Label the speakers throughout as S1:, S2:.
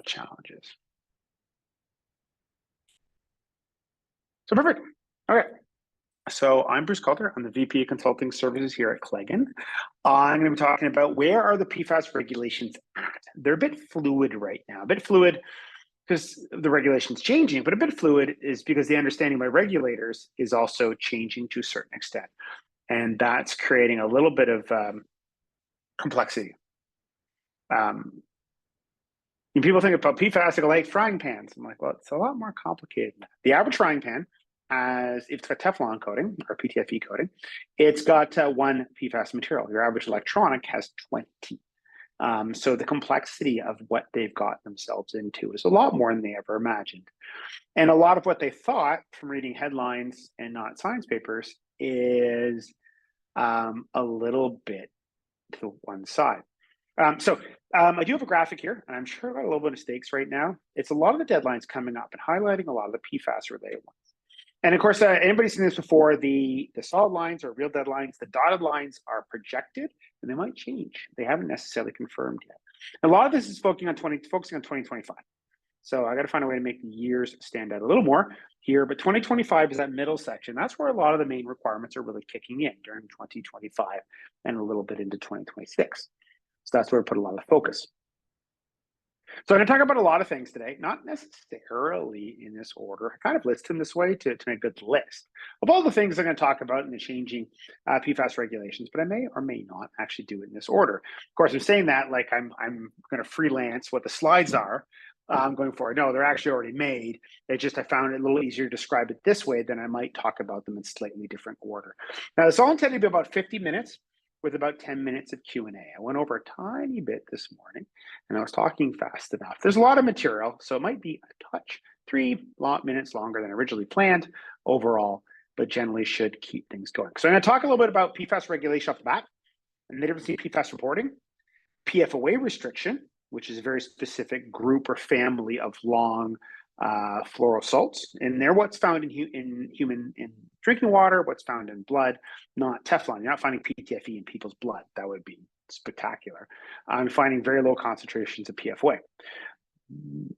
S1: challenges. So perfect. Okay. So I'm Bruce Calder. I'm the VP of Consulting Services here at Claigan. I'm going to be talking about where are the PFAS regulations at. They're a bit fluid right now. A bit fluid because the regulation's changing, but a bit fluid is because the understanding by regulators is also changing to a certain extent. And that's creating a little bit of complexity. When people think about PFAS, they go like frying pans. I'm like, well, it's a lot more complicated than that. The average frying pan has, if it's got Teflon coating or PTFE coating, it's got one PFAS material. Your average electronic has 20. So the complexity of what they've got themselves into is a lot more than they ever imagined. And a lot of what they thought from reading headlines and not science papers is a little bit to one side. I do have a graphic here, and I'm sure I've got a little bit of mistakes right now. It's a lot of the deadlines coming up and highlighting a lot of the PFAS related ones. And of course, anybody's seen this before, the solid lines are real deadlines. The dotted lines are projected, and they might change. They haven't necessarily confirmed yet. A lot of this is focusing on 2025. So I got to find a way to make the years stand out a little more here. But 2025 is that middle section. That's where a lot of the main requirements are really kicking in during 2025 and a little bit into 2026. So that's where we put a lot of focus. So I'm going to talk about a lot of things today, not necessarily in this order. I kind of list them this way to make a good list of all the things I'm going to talk about in the changing PFAS regulations, but I may or may not actually do it in this order. Of course, I'm saying that like I'm going to freelance what the slides are going forward. No, they're actually already made. I found it a little easier to describe it this way than I might talk about them in slightly different order. Now, it's all intended to be about 50 minutes. With about 10 minutes of Q&A. I went over a tiny bit this morning, and I was talking fast enough. There's a lot of material, so it might be a touch 3 minutes longer than originally planned overall, but generally should keep things going. So I'm going to talk a little bit about PFAS regulation off the bat, and the difference between PFAS reporting, PFOA restriction, which is a very specific group or family of long fluoro salts, and they're what's found in human drinking water, what's found in blood, not Teflon. You're not finding PTFE in people's blood. That would be spectacular. I'm finding very low concentrations of PFOA.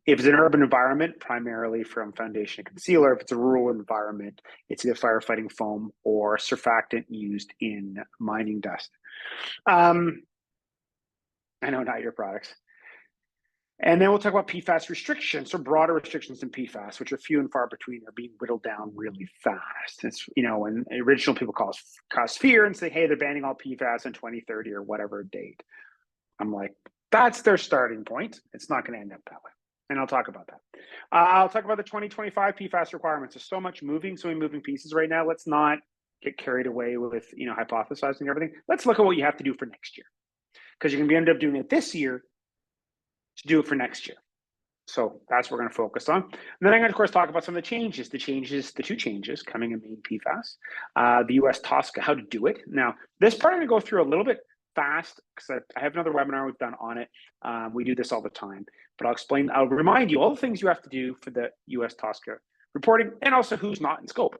S1: If it's an urban environment, primarily from foundation and concealer. If it's a rural environment, it's either firefighting foam or surfactant used in mining dust. I know, not your products. And then we'll talk about PFAS restrictions, so broader restrictions than PFAS, which are few and far between, are being whittled down really fast. It's, when original people cause fear and say, hey, they're banning all PFAS in 2030 or whatever date. I'm like, that's their starting point. It's not going to end up that way. And I'll talk about that. I'll talk about the 2025 PFAS requirements. There's so many moving pieces right now. Let's not get carried away with, hypothesizing everything. Let's look at what you have to do for next year, because you're going to end up doing it this year to do it for next year. So that's what we're going to focus on. And then I'm going to, of course, talk about some of the two changes coming in Maine PFAS, the US TSCA, how to do it. Now, this part I'm going to go through a little bit fast because I have another webinar we've done on it. We do this all the time, but I'll remind you all the things you have to do for the US TSCA reporting and also who's not in scope.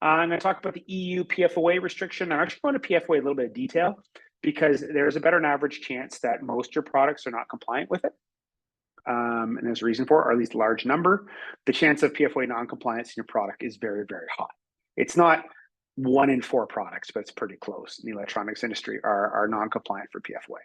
S1: I'm going to talk about the EU PFOA restriction. I'm actually going to PFOA a little bit of detail, because there's a better than average chance that most of your products are not compliant with it. And there's a reason for it, or at least a large number. The chance of PFOA non-compliance in your product is very, very high. It's not 1 in 4 products, but it's pretty close. In the electronics industry are non-compliant for PFOA.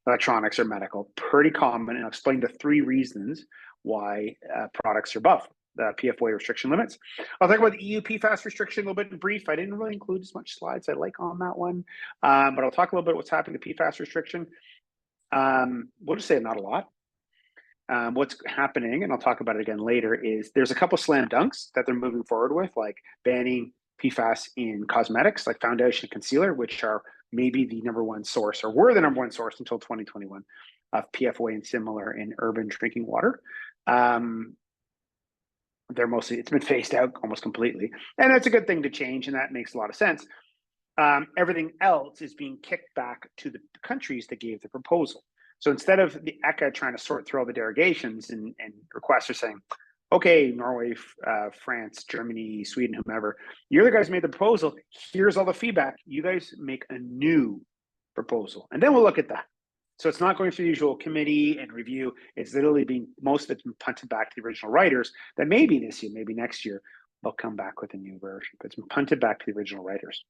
S1: Electronics or medical, pretty common. And I'll explain the 3 reasons why products are above the PFOA restriction limits. I'll talk about the EU PFAS restriction a little bit in brief. I didn't really include as much slides I like on that one, but I'll talk a little bit what's happening to PFAS restriction. We'll just say not a lot. What's happening, and I'll talk about it again later, is there's a couple slam dunks that they're moving forward with, like banning PFAS in cosmetics, like foundation and concealer, which are maybe the #1 source, or were the #1 source until 2021 of PFOA and similar in urban drinking water. It's been phased out almost completely. And that's a good thing to change, and that makes a lot of sense. Everything else is being kicked back to the countries that gave the proposal. So instead of the ECHA trying to sort through all the derogations and requests are saying, okay, Norway, France, Germany, Sweden, whomever, you're the guys who made the proposal. Here's all the feedback. You guys make a new proposal. And then we'll look at that. So it's not going through the usual committee and review. It's literally being, most of it's been punted back to the original writers that maybe this year, maybe next year, they'll come back with a new version, but it's been punted back to the original writers.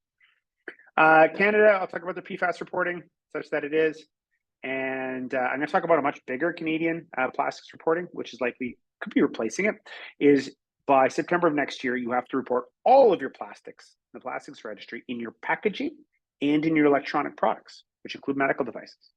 S1: Canada, I'll talk about the PFAS reporting, such that it is. And I'm going to talk about a much bigger Canadian plastics reporting, which is likely, could be replacing it, is by September of next year, you have to report all of your plastics, the plastics registry, in your packaging and in your electronic products, which include medical devices,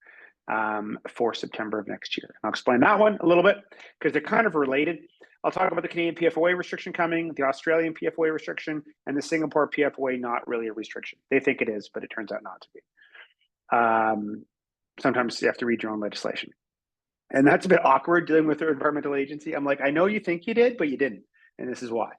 S1: for September of next year. I'll explain that one a little bit because they're kind of related. I'll talk about the Canadian PFOA restriction coming, the Australian PFOA restriction, and the Singapore PFOA not really a restriction. They think it is, but it turns out not to be. Sometimes you have to read your own legislation. And that's a bit awkward dealing with the environmental agency. I'm like, I know you think you did, but you didn't. And this is why.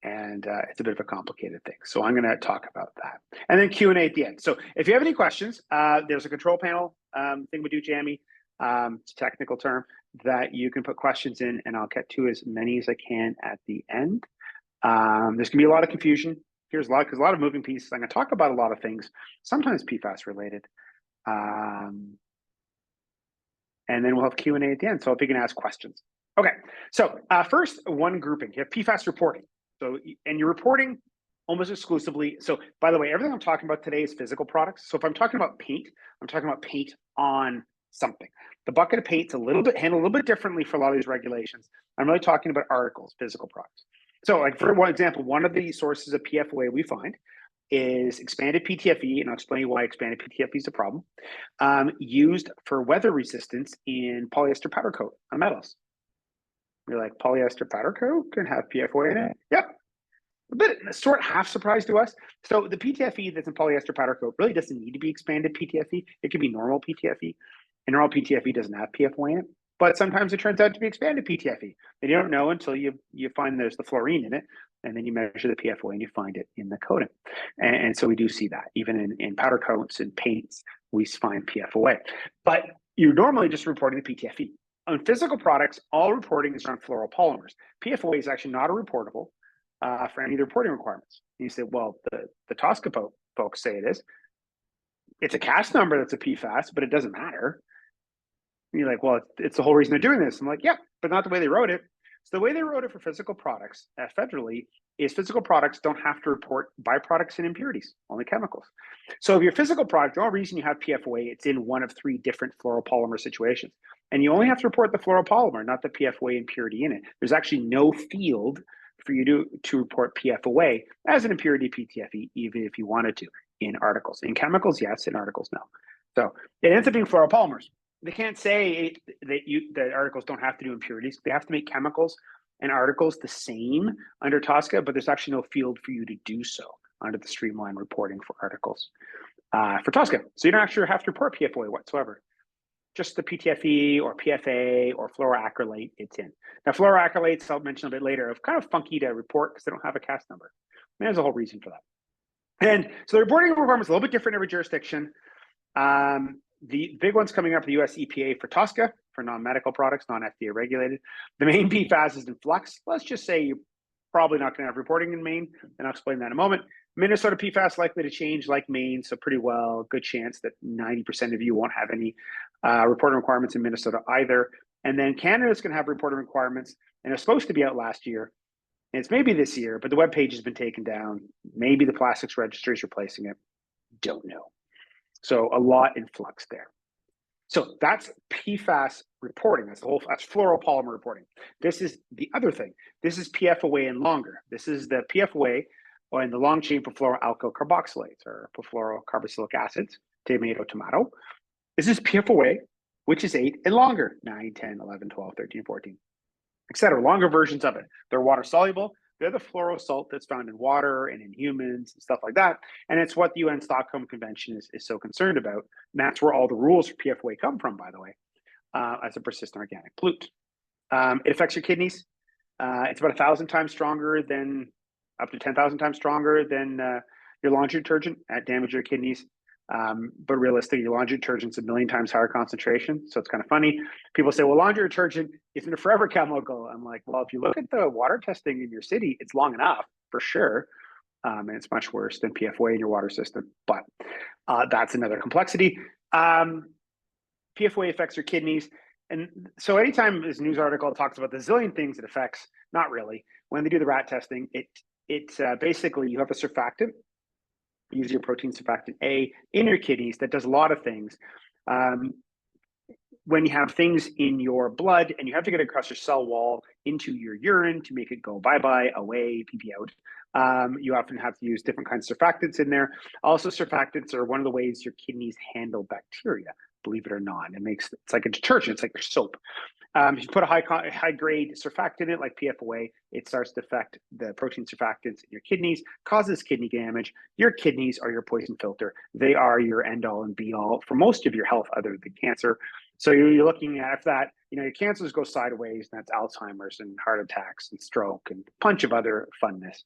S1: And it's a bit of a complicated thing. So I'm going to talk about that. And then Q&A at the end. So if you have any questions, there's a control panel thing we do, Jamie. It's a technical term that you can put questions in, and I'll get to as many as I can at the end. There's going to be a lot of confusion. Here's a lot, because a lot of moving pieces. I'm going to talk about a lot of things, sometimes PFAS related. And then we'll have Q&A at the end. So if you can ask questions. Okay, so first, one grouping. You have PFAS reporting. So, and you're reporting almost exclusively. So by the way, everything I'm talking about today is physical products. So if I'm talking about paint, I'm talking about paint on something. The bucket of paint's handled a little bit differently for a lot of these regulations. I'm really talking about articles, physical products. So like for one example, one of the sources of PFOA we find is expanded PTFE, and I'll explain why expanded PTFE is a problem, used for weather resistance in polyester powder coat on metals. You're like, polyester powder coat can have PFOA in it? Yep. A bit half surprise to us. So the PTFE that's in polyester powder coat really doesn't need to be expanded PTFE. It could be normal PTFE. And normal PTFE doesn't have PFOA in it. But sometimes it turns out to be expanded PTFE. And you don't know until you find there's the fluorine in it. And then you measure the PFOA and you find it in the coating. And so we do see that. Even in powder coats and paints, we find PFOA. But you're normally just reporting the PTFE. On physical products, all reporting is around fluoropolymers. PFOA is actually not a reportable for any of the reporting requirements. And you say, well, the TSCA folks say it is. It's a CAS number that's a PFAS, but it doesn't matter. And you're like, well, it's the whole reason they're doing this. I'm like, yeah, but not the way they wrote it. So the way they wrote it for physical products federally is physical products don't have to report byproducts and impurities, only chemicals. So if your physical product, the only reason you have PFOA, it's in one of 3 different fluoropolymer situations. And you only have to report the fluoropolymer, not the PFOA impurity in it. There's actually no field for you to report PFOA as an impurity PTFE, even if you wanted to, in articles. In chemicals, yes, in articles, no. So it ends up being fluoropolymers. They can't say that articles don't have to do impurities. They have to make chemicals and articles the same under TSCA, but there's actually no field for you to do so under the streamlined reporting for articles for TSCA. So you don't actually have to report PFOA whatsoever. Just the PTFE or PFA or fluoroacrylate, it's in. Now, fluoroacrylates, I'll mention a bit later, are kind of funky to report because they don't have a CAS number. And there's a whole reason for that. And so the reporting requirement is a little bit different in every jurisdiction. The big one's coming up, the US EPA for TSCA, for non-medical products, non-FDA regulated. The Maine PFAS is in flux. Let's just say you're probably not going to have reporting in Maine, and I'll explain that in a moment. Minnesota PFAS likely to change like Maine, so pretty well, good chance that 90% of you won't have any reporting requirements in Minnesota either. And then Canada's going to have reporting requirements, and it's supposed to be out last year. And it's maybe this year, but the web page has been taken down. Maybe the plastics registry is replacing it. Don't know. So a lot in flux there. So that's PFAS reporting. That's fluoropolymer reporting. This is the other thing. This is PFOA and longer. This is the PFOA in the long chain perfluoroalkyl carboxylates or perfluorocarboxylic acids, tomato. This is PFOA, which is 8 and longer, 9, 10, 11, 12, 13, 14, etc. Longer versions of it. They're water soluble. They're the fluorosalt that's found in water and in humans and stuff like that. And it's what the UN Stockholm Convention is so concerned about. And that's where all the rules for PFOA come from, by the way, as a persistent organic pollutant. It affects your kidneys. It's about 1,000 times stronger than, up to 10,000 times stronger than your laundry detergent at damage your kidneys. But realistically, your laundry detergent's 1 million times higher concentration. So it's kind of funny. People say, well, laundry detergent isn't a forever chemical. I'm like, well, if you look at the water testing in your city, it's long enough for sure. And it's much worse than PFOA in your water system. But that's another complexity. PFOA affects your kidneys. And so anytime this news article talks about the zillion things it affects, not really. When they do the rat testing, it basically you have a surfactant, usually a protein surfactant A, in your kidneys that does a lot of things. When you have things in your blood and you have to get across your cell wall into your urine to make it go bye-bye, away, pee-pee out, you often have to use different kinds of surfactants in there. Also, surfactants are one of the ways your kidneys handle bacteria, believe it or not. It's like a detergent, it's like your soap. If you put a high grade surfactant in it, like PFOA, it starts to affect the protein surfactants in your kidneys, causes kidney damage. Your kidneys are your poison filter. They are your end all and be all for most of your health other than cancer. So you're looking at if that, your cancers go sideways, and that's Alzheimer's and heart attacks and stroke and a bunch of other funness.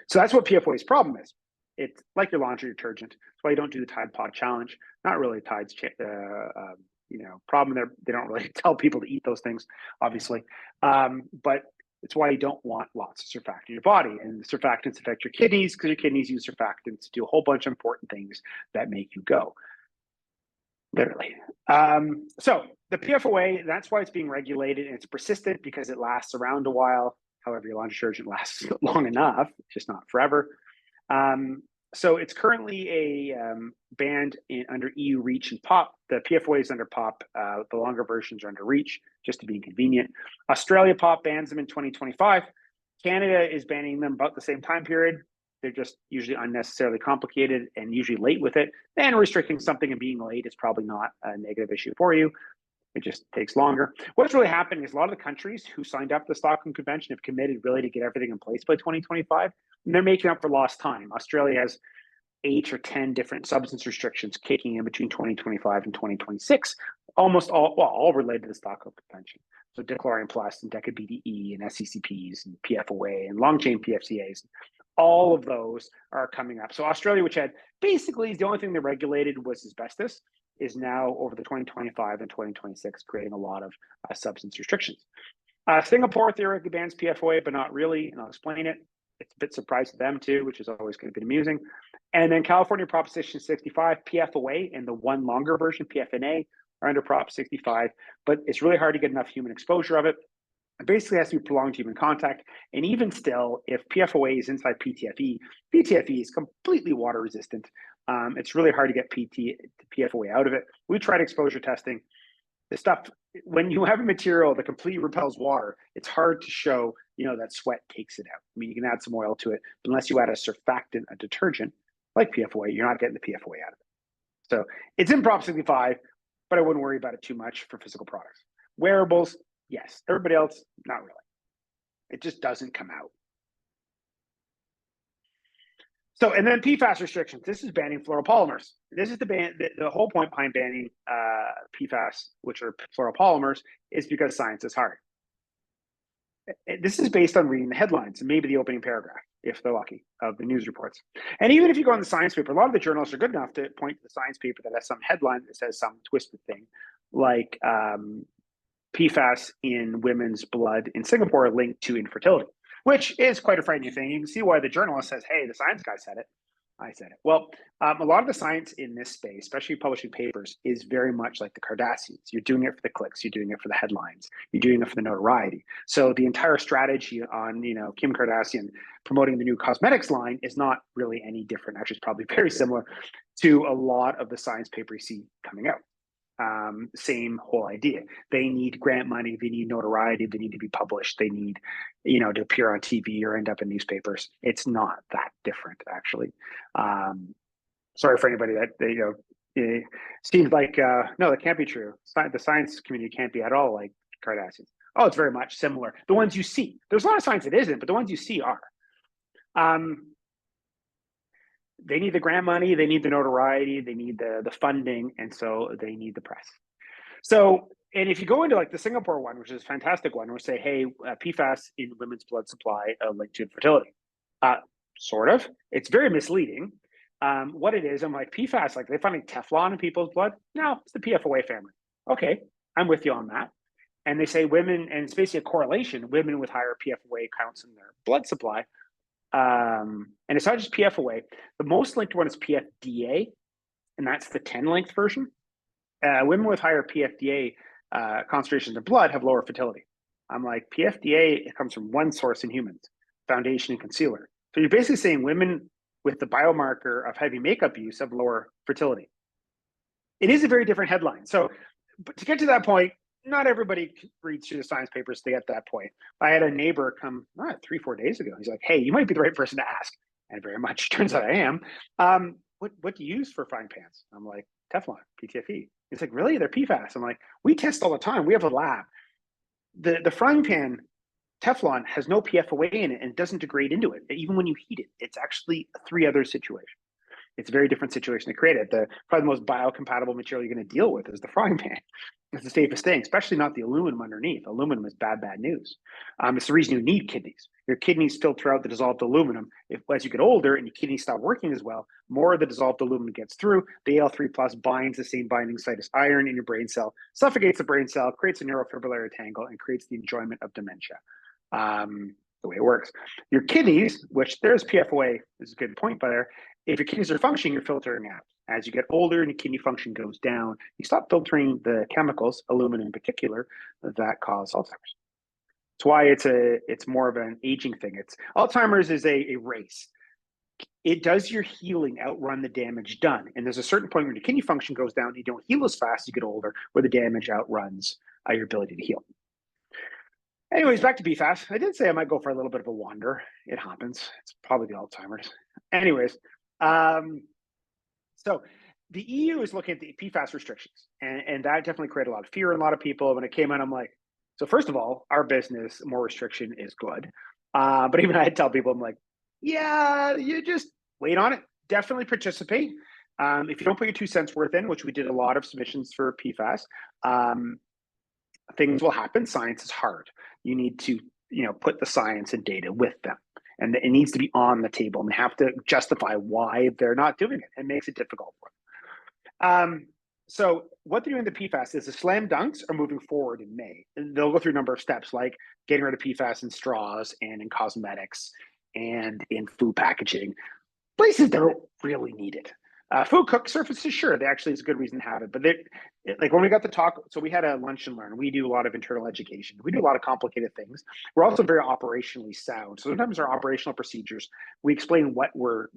S1: So that's what PFOA's problem is. It's like your laundry detergent. That's why you don't do the Tide Pod Challenge. Not really Tide's problem there. They don't really tell people to eat those things, obviously. But it's why you don't want lots of surfactant in your body. And the surfactants affect your kidneys because your kidneys use surfactants to do a whole bunch of important things that make you go. Literally. So the PFOA, that's why it's being regulated, and it's persistent because it lasts around a while. However, your laundry detergent lasts long enough, just not forever. So it's currently banned under EU REACH and POP. The PFOA is under POP. The longer versions are under REACH, just to be inconvenient. Australia POP bans them in 2025. Canada is banning them about the same time period. They're just usually unnecessarily complicated and usually late with it. And restricting something and being late is probably not a negative issue for you. It just takes longer. What's really happening is a lot of the countries who signed up to the Stockholm Convention have committed really to get everything in place by 2025, and they're making up for lost time. Australia has 8 or 10 different substance restrictions kicking in between 2025 and 2026, almost all related to the Stockholm Convention. So dichlorine plus and deca-BDE and SCCPs and PFOA and long-chain PFCAs, all of those are coming up. So Australia, which had basically the only thing they regulated was asbestos, is now over the 2025 and 2026 creating a lot of substance restrictions. Singapore theoretically bans PFOA, but not really, and I'll explain it. It's a bit surprised to them too, which is always going to be amusing. And then California Proposition 65, PFOA, and the one longer version, PFNA, are under Prop 65, but it's really hard to get enough human exposure of it. It basically has to be prolonged human contact. And even still, if PFOA is inside PTFE, PTFE is completely water resistant. It's really hard to get PFOA out of it. We tried exposure testing. The stuff, when you have a material that completely repels water, it's hard to show, that sweat takes it out. I mean, you can add some oil to it, but unless you add a surfactant, a detergent, like PFOA, you're not getting the PFOA out of it. So it's in Prop 65, but I wouldn't worry about it too much for physical products. Wearables, yes. Everybody else, not really. It just doesn't come out. So, and then PFAS restrictions. This is banning fluoropolymers. This is the whole point behind banning PFAS, which are fluoropolymers, is because science is hard. This is based on reading the headlines and maybe the opening paragraph, if they're lucky, of the news reports. And even if you go on the science paper, a lot of the journalists are good enough to point to the science paper that has some headline that says some twisted thing, like PFAS in women's blood in Singapore linked to infertility, which is quite a frightening thing. You can see why the journalist says, hey, the science guy said it. I said it. Well, a lot of the science in this space, especially publishing papers, is very much like the Kardashians. You're doing it for the clicks. You're doing it for the headlines. You're doing it for the notoriety. So the entire strategy on, Kim Kardashian promoting the new cosmetics line is not really any different. Actually, it's probably very similar to a lot of the science paper you see coming out. Same whole idea. They need grant money. They need notoriety. They need to be published. They need, to appear on TV or end up in newspapers. It's not that different, actually. Sorry for anybody that it seems like no, that can't be true. The science community can't be at all like Kardashians. Oh, it's very much similar. The ones you see. There's a lot of science that isn't, but the ones you see are. They need the grant money, they need the notoriety, they need the funding, and so they need the press. So, and if you go into like the Singapore one, which is a fantastic one, we say, hey, PFAS in women's blood supply linked to infertility. Sort of. It's very misleading. What it is, I'm like, PFAS, like they're finding Teflon in people's blood? No, it's the PFOA family. Okay, I'm with you on that. And they say women, and it's basically a correlation, women with higher PFOA counts in their blood supply. And it's not just PFOA. The most linked one is PFDA, and that's the 10 length version. women with higher PFDA concentrations in blood have lower fertility. I'm like, PFDA, it comes from one source in humans, foundation and concealer. So you're basically saying women with the biomarker of heavy makeup use have lower fertility. It is a very different headline. So, but to get to that point, not everybody reads through the science papers to get to that point. I had a neighbor come 3-4 days ago. He's like, "Hey, you might be the right person to ask," and very much turns out I am. What do you use for frying pans? I'm like, Teflon, PTFE. He's like, really? They're PFAS. I'm like, we test all the time. We have a lab. The frying pan Teflon has no PFOA in it and doesn't degrade into it. Even when you heat it, it's actually a 3 other situation. It's a very different situation to create it. Probably the most biocompatible material you're going to deal with is the frying pan. It's the safest thing, especially not the aluminum underneath. Aluminum is bad news. It's the reason you need kidneys. Your kidneys filter out the dissolved aluminum. As you get older and your kidneys stop working as well, more of the dissolved aluminum gets through. The Al3 plus binds the same binding site as iron in your brain cell, suffocates the brain cell, creates a neurofibrillary tangle, and creates the enjoyment of dementia. The way it works. Your kidneys, which there's PFOA, is a good point by there. If your kidneys are functioning, you're filtering out. As you get older and your kidney function goes down, you stop filtering the chemicals, aluminum in particular, that cause Alzheimer's. That's why it's more of an aging thing. Alzheimer's is a race. It does your healing outrun the damage done. And there's a certain point where your kidney function goes down, you don't heal as fast as you get older, where the damage outruns your ability to heal. Anyways, back to PFAS. I did say I might go for a little bit of a wander. It happens. It's probably the Alzheimer's. Anyways, so the EU is looking at the PFAS restrictions, and that definitely created a lot of fear in a lot of people. When it came out, I'm like, so first of all, our business, more restriction is good. But even I tell people, I'm like, yeah, you just wait on it. Definitely participate. If you don't put your 2 cents worth in, which we did a lot of submissions for PFAS, things will happen. Science is hard. You need to, put the science and data with them. And it needs to be on the table, and they have to justify why they're not doing it. It makes it difficult for them. So what they're doing with the PFAS is the slam dunks are moving forward in May. And they'll go through a number of steps, like getting rid of PFAS in straws and in cosmetics and in food packaging, places that don't really need it. Food cook surfaces, sure, they actually is a good reason to have it. But like when we got to talk, so we had a lunch and learn. We do a lot of internal education. We do a lot of complicated things. We're also very operationally sound. So sometimes our operational procedures, we explain what what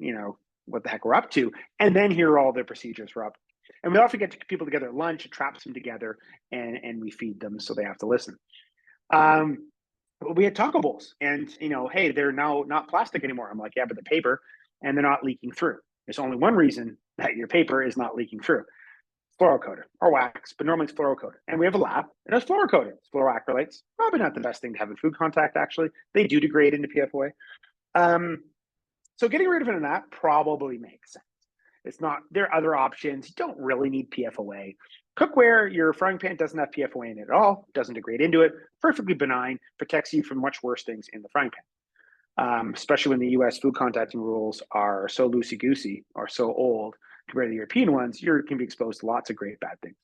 S1: the heck we're up to, and then here are all the procedures we're up to. And we often get people together at lunch, it traps them together, and we feed them so they have to listen. We had taco bowls, and hey, they're now not plastic anymore. I'm like, yeah, but they're paper, and they're not leaking through. There's only one reason that your paper is not leaking through. Fluorocoated or wax, but normally it's fluorocoated. And we have a lab and it's fluorocoated. It's fluoroacrylates. Probably not the best thing to have in food contact, actually. They do degrade into PFOA. So getting rid of it in that probably makes sense. It's not, there are other options. You don't really need PFOA. Cookware, your frying pan doesn't have PFOA in it at all, doesn't degrade into it, perfectly benign, protects you from much worse things in the frying pan. Especially when the US food contacting rules are so loosey-goosey or so old compared to the European ones, you can be exposed to lots of great bad things.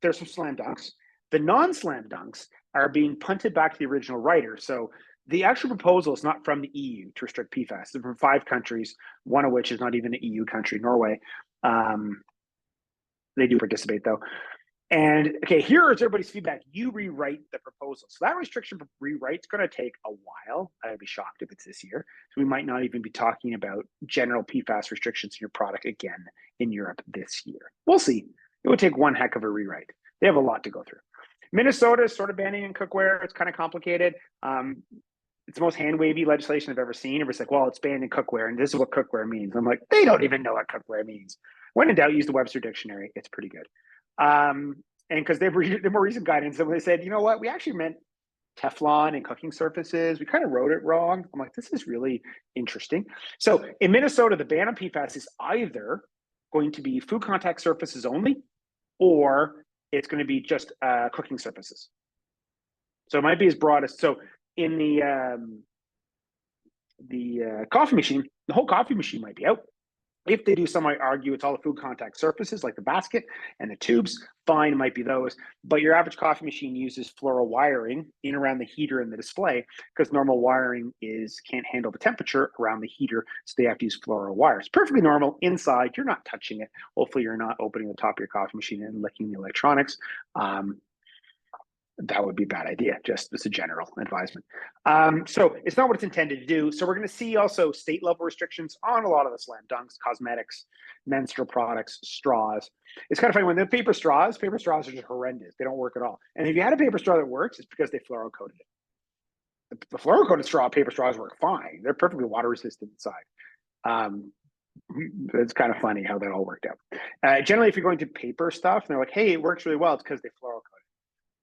S1: There's some slam dunks. The non-slam dunks are being punted back to the original writer. So the actual proposal is not from the EU to restrict PFAS. It's from 5 countries, one of which is not even an EU country, Norway. They do participate though. And okay, here is everybody's feedback. You rewrite the proposal. So that restriction rewrite is going to take a while. I'd be shocked if it's this year. So we might not even be talking about general PFAS restrictions in your product again in Europe this year. We'll see. It would take one heck of a rewrite. They have a lot to go through. Minnesota is sort of banning in cookware. It's kind of complicated. It's the most hand-wavy legislation I've ever seen. Everybody's like, well, it's banned in cookware, and this is what cookware means. I'm like, they don't even know what cookware means. When in doubt, use the Webster Dictionary. It's pretty good. And because they've the more recent guidance, they said, you know what, we actually meant Teflon and cooking surfaces. We kind of wrote it wrong. I'm like, this is really interesting. So in Minnesota, the ban on PFAS is either going to be food contact surfaces only, or it's going to be just cooking surfaces. So it might be as broad as, so in the coffee machine, the whole coffee machine might be out. If they do, some might argue it's all the food contact surfaces like the basket and the tubes. Fine, it might be those. But your average coffee machine uses fluoro wiring in around the heater and the display because normal wiring can't handle the temperature around the heater, so they have to use fluoro wires. Perfectly normal inside. You're not touching it. Hopefully, you're not opening the top of your coffee machine and licking the electronics. That would be a bad idea, just as a general advisement. So it's not what it's intended to do. So we're going to see also state level restrictions on a lot of the slam dunks, cosmetics, menstrual products, straws. It's kind of funny when the paper straws are just horrendous. They don't work at all. And if you had a paper straw that works, it's because they fluoro-coated it. The fluoro-coated paper straws work fine. They're perfectly water resistant inside. It's kind of funny how that all worked out. Generally, if you're going to paper stuff, and they're like, hey, it works really well, it's because they fluoro-coated.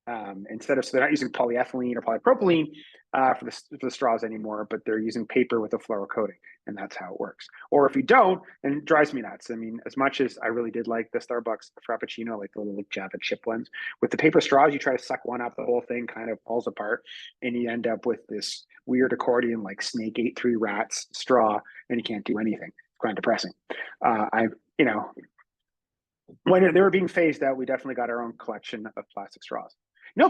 S1: So they're not using polyethylene or polypropylene for the straws anymore, but they're using paper with a fluoro coating, and that's how it works. Or if you don't, and it drives me nuts. I mean, as much as I really did like the Starbucks Frappuccino, like the little Java chip ones, with the paper straws, you try to suck one up, the whole thing kind of falls apart, and you end up with this weird accordion like Snake ate 3 rats straw, and you can't do anything. It's quite depressing. When they were being phased out, we definitely got our own collection of plastic straws.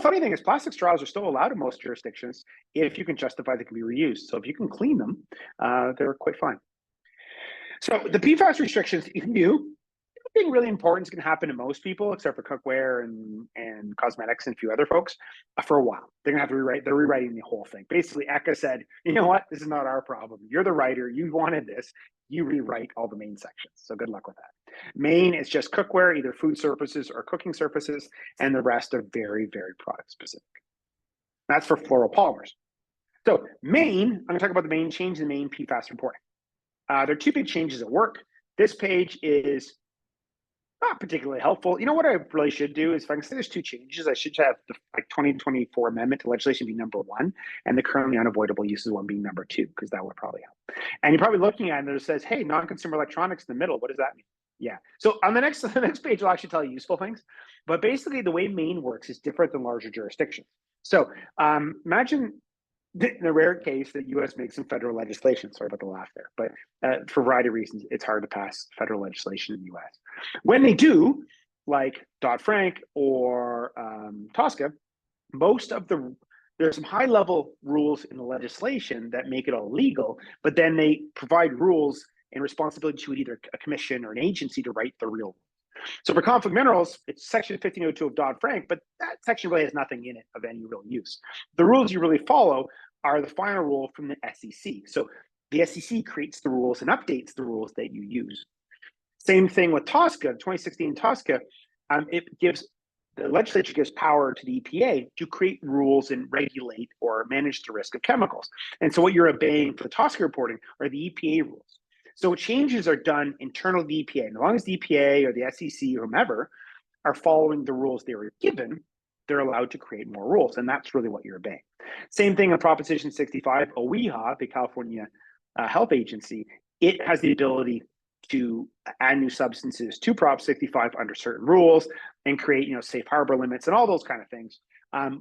S1: Funny thing is plastic straws are still allowed in most jurisdictions if you can justify they can be reused. So if you can clean them, they're quite fine. So the PFAS restrictions, if you do, nothing really important is going to happen to most people, except for cookware and cosmetics and a few other folks for a while. They're going to have to rewrite. They're rewriting the whole thing. Basically, ECHA said, you know what? This is not our problem. You're the writer. You wanted this. You rewrite all the Maine sections. So good luck with that. Maine is just cookware, either food surfaces or cooking surfaces, and the rest are very, very product specific. That's for fluoropolymers. So Maine, I'm going to talk about the Maine change in the Maine PFAS reporting. There are 2 big changes at work. This page is not particularly helpful. You know what I really should do is, if I can say there's 2 changes, I should have the 2024 amendment to legislation be number 1, and the currently unavoidable uses one being number 2, because that would probably help. And you're probably looking at it and it says, hey, non-consumer electronics in the middle. What does that mean? Yeah. So on the next page, I'll actually tell you useful things. But basically, the way Maine works is different than larger jurisdictions. So imagine in the rare case that U.S. makes some federal legislation. Sorry about the laugh there, but for a variety of reasons, it's hard to pass federal legislation in the U.S. When they do, like Dodd-Frank or TSCA, there's some high-level rules in the legislation that make it all legal, but then they provide rules and responsibility to either a commission or an agency to write the real rules. So for conflict minerals, it's section 1502 of Dodd-Frank, but that section really has nothing in it of any real use. The rules you really follow are the final rule from the SEC. So the SEC creates the rules and updates the rules that you use. Same thing with TSCA, 2016 TSCA, the legislature gives power to the EPA to create rules and regulate or manage the risk of chemicals. And so what you're obeying for the TSCA reporting are the EPA rules. So changes are done internal to the EPA. And as long as the EPA or the SEC or whomever are following the rules they were given, they're allowed to create more rules. And that's really what you're obeying. Same thing on Proposition 65, OEHA, the California Health Agency, it has the ability to add new substances to Prop 65 under certain rules and create, safe harbor limits and all those kind of things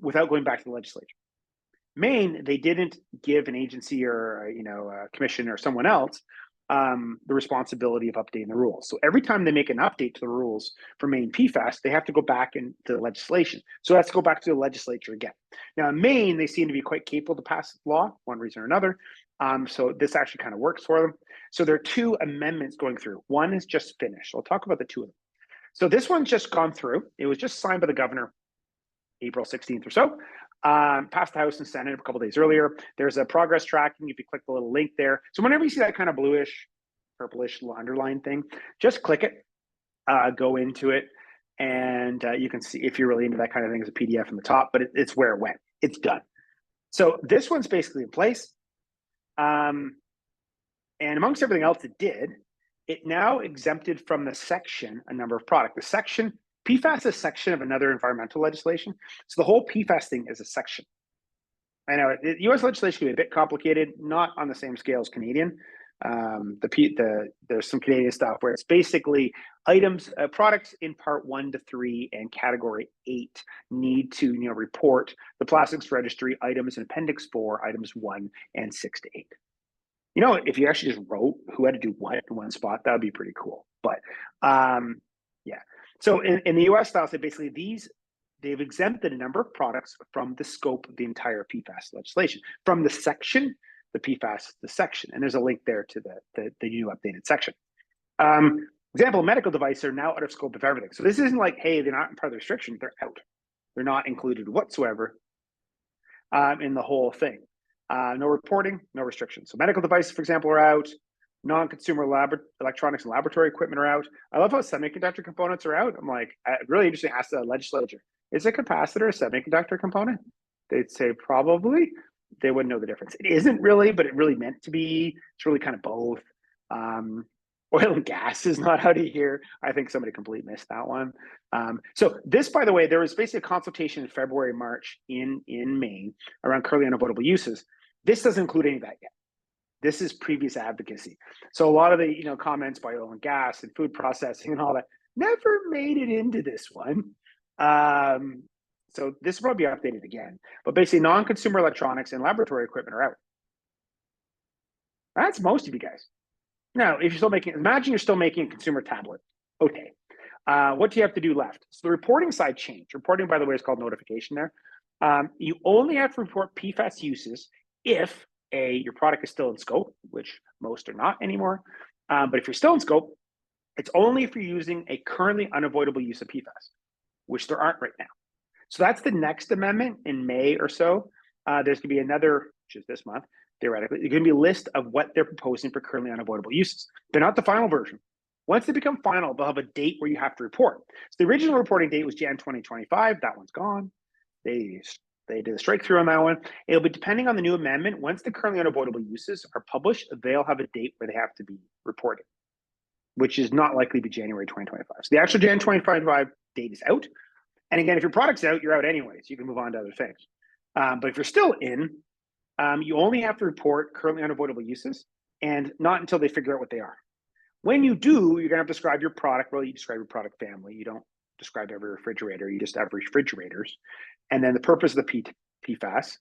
S1: without going back to the legislature. Maine, they didn't give an agency or a commission or someone else the responsibility of updating the rules. So every time they make an update to the rules for Maine PFAS, they have to go back into the legislation. So that's go back to the legislature again. Now in Maine, they seem to be quite capable to pass law, one reason or another. So this actually kind of works for them. So there are 2 amendments going through. One is just finished. I'll talk about the 2 of them. So this one's just gone through. It was just signed by the governor April 16th or so. Passed the House and Senate a couple days earlier. There's a progress tracking if you click the little link there. So whenever you see that kind of bluish, purplish little underline thing, just click it, go into it, and you can see if you're really into that kind of thing as a PDF in the top, but it's where it went. It's done. So this one's basically in place. And amongst everything else it did, it now exempted from the section a number of products. The section, PFAS is a section of another environmental legislation. So the whole PFAS thing is a section. I know the U.S. legislation can be a bit complicated, not on the same scale as Canadian. There's some Canadian stuff where it's basically items, products in part 1 to 3 and category 8 need to report the plastics registry items in appendix 4, items 1 and 6 to 8. You know, if you actually just wrote who had to do what in one spot, that would be pretty cool. But yeah. So in the US styles, they've exempted a number of products from the scope of the entire PFAS legislation. From the section, the PFAS, the section, and there's a link there to the new updated section. Example, medical devices are now out of scope of everything. So this isn't like, hey, they're not part of the restriction, they're out. They're not included whatsoever in the whole thing. No reporting, no restrictions. So medical devices, for example, are out. Non-consumer electronics and laboratory equipment are out. I love how semiconductor components are out. I'm like, really interesting. Ask the legislature, is a capacitor a semiconductor component? They'd say probably. They wouldn't know the difference. It isn't really, but it really meant to be. It's really kind of both. Oil and gas is not out of here. I think somebody completely missed that one. So this, by the way, there was basically a consultation in February, March in Maine around currently unavoidable uses. This doesn't include any of that yet. This is previous advocacy. So a lot of the comments by oil and gas and food processing and all that never made it into this one. So this will probably be updated again. But basically, non-consumer electronics and laboratory equipment are out. That's most of you guys. Now, if you're still making, imagine you're still making a consumer tablet. Okay. What do you have to do left? So the reporting side changed. Reporting, by the way, is called notification there. You only have to report PFAS uses if your product is still in scope, which most are not anymore. But if you're still in scope, it's only if you're using a currently unavoidable use of PFAS, which there aren't right now. So that's the next amendment in May or so. There's going to be another, which is this month, theoretically. There's going to be a list of what they're proposing for currently unavoidable uses. They're not the final version. Once they become final, they'll have a date where you have to report. So the original reporting date was Jan 2025. That one's gone. They did a strike through on that one. It'll be depending on the new amendment. Once the currently unavoidable uses are published, they'll have a date where they have to be reported, which is not likely to be January 2025. So the actual Jan 2025 date is out. And again, if your product's out, you're out anyways. You can move on to other things. But if you're still in, you only have to report currently unavoidable uses, and not until they figure out what they are. When you do, you're going to have to describe your product. Well, you describe your product family. You don't describe every refrigerator. You just have refrigerators. And then the purpose of the PFAS,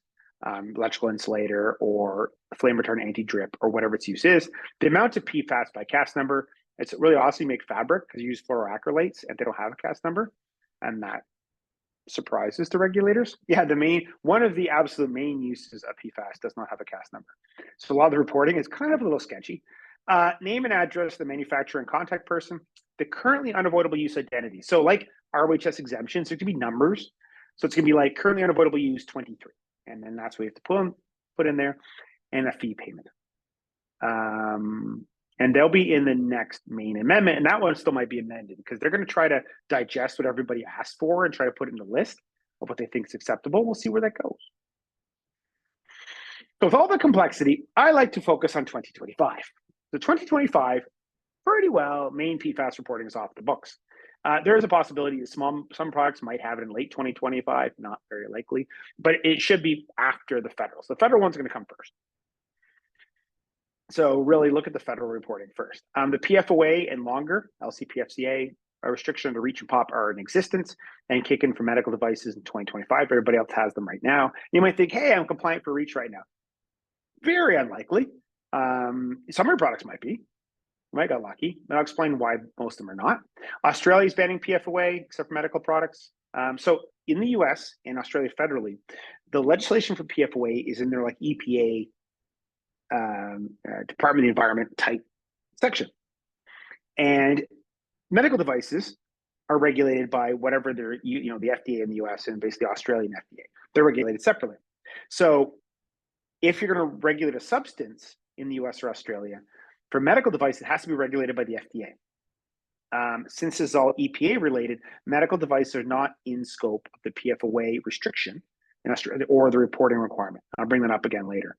S1: electrical insulator or flame retardant anti-drip or whatever its use is, the amount of PFAS by CAS number. It's really awesome. You make fabric because you use fluoroacrylates and they don't have a CAS number. And that surprises the regulators. Yeah, one of the absolute main uses of PFAS does not have a CAS number. So a lot of the reporting is kind of a little sketchy. Name and address, the manufacturer and contact person, the currently unavoidable use identity. So like ROHS exemptions, there could be numbers. So it's going to be like currently unavoidable use 23. And then that's what you have to put in there, and a fee payment. And they'll be in the next main amendment. And that one still might be amended because they're going to try to digest what everybody asked for and try to put it in the list of what they think is acceptable. We'll see where that goes. So with all the complexity, I like to focus on 2025. So 2025, pretty well, Maine PFAS reporting is off the books. There is a possibility that some products might have it in late 2025, not very likely, but it should be after the federal. So the federal one's going to come first. So really look at the federal reporting first. The PFOA and longer, LCPFCA, a restriction to reach and pop are in existence and kick in for medical devices in 2025. Everybody else has them right now. You might think, hey, I'm compliant for reach right now. Very unlikely. Some of your products might be. You might got lucky. And I'll explain why most of them are not. Australia is banning PFOA except for medical products. So in the US and Australia federally, the legislation for PFOA is in their like EPA Department of the Environment type section. And medical devices are regulated by whatever they're, the FDA in the US and basically Australian FDA. They're regulated separately. So if you're going to regulate a substance in the US or Australia, for medical device, it has to be regulated by the FDA. Since this is all EPA related, medical devices are not in scope of the PFOA restriction in Australia or the reporting requirement. I'll bring that up again later.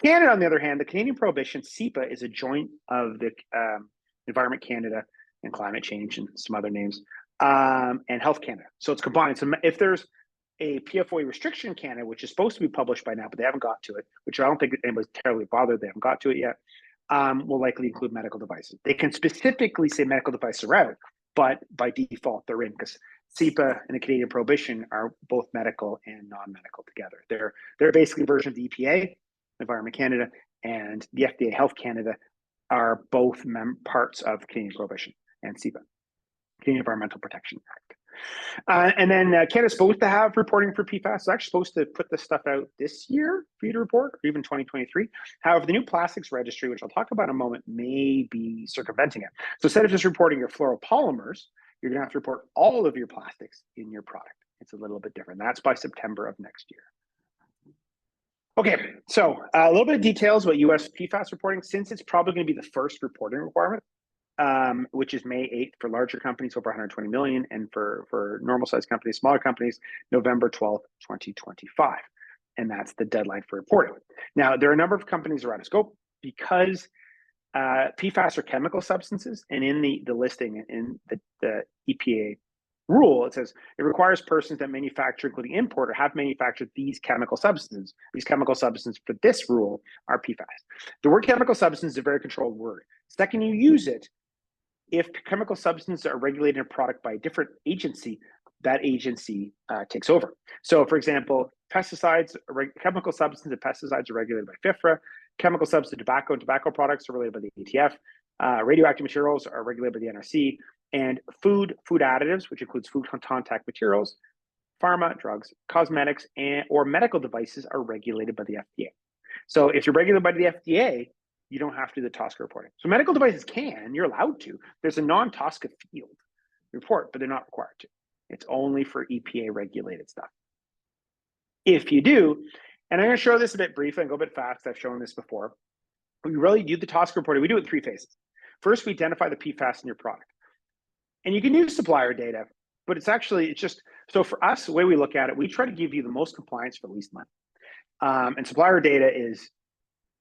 S1: Canada, on the other hand, the Canadian prohibition, CEPA, is a joint of the Environment Canada and Climate Change and some other names, and Health Canada. So it's combined. So if there's a PFOA restriction in Canada, which is supposed to be published by now, but they haven't got to it, which I don't think anybody's terribly bothered, they haven't got to it yet, will likely include medical devices. They can specifically say medical devices are out, but by default, they're in because CEPA and the Canadian prohibition are both medical and non-medical together. They're basically a version of the EPA, Environment Canada, and the FDA and Health Canada are both parts of Canadian Prohibition and CEPA, Canadian Environmental Protection Act. And then Canada's supposed to have reporting for PFAS. It's actually supposed to put this stuff out this year for you to report, or even 2023. However, the new plastics registry, which I'll talk about in a moment, may be circumventing it. So instead of just reporting your fluoropolymers, you're going to have to report all of your plastics in your product. It's a little bit different. That's by September of next year. Okay, so a little bit of details about US PFAS reporting, since it's probably going to be the first reporting requirement, which is May 8th for larger companies over 120 million, and for normal sized companies, smaller companies, November 12th, 2025. And that's the deadline for reporting. Now, there are a number of companies that are out of scope because PFAS are chemical substances, and in the listing in the EPA rule, it says it requires persons that manufacture, including import, or have manufactured these chemical substances. These chemical substances for this rule are PFAS. The word chemical substance is a very controlled word. Second you use it, if chemical substances are regulated in a product by a different agency, that agency takes over. So, for example, pesticides, chemical substances and pesticides are regulated by FIFRA. Chemical substance tobacco and tobacco products are regulated by the ATF. Radioactive materials are regulated by the NRC. And food additives, which includes food contact materials, pharma, drugs, cosmetics, or medical devices are regulated by the FDA. So if you're regulated by the FDA, you don't have to do the TSCA reporting. So medical devices you're allowed to. There's a non-TSCA field report, but they're not required to. It's only for EPA regulated stuff. If you do, and I'm going to show this a bit briefly and go a bit fast, I've shown this before. We really do the TSCA reporting. We do it in 3 phases. First, we identify the PFAS in your product. And you can use supplier data, but it's just, so for us, the way we look at it, we try to give you the most compliance for the least money. And supplier data is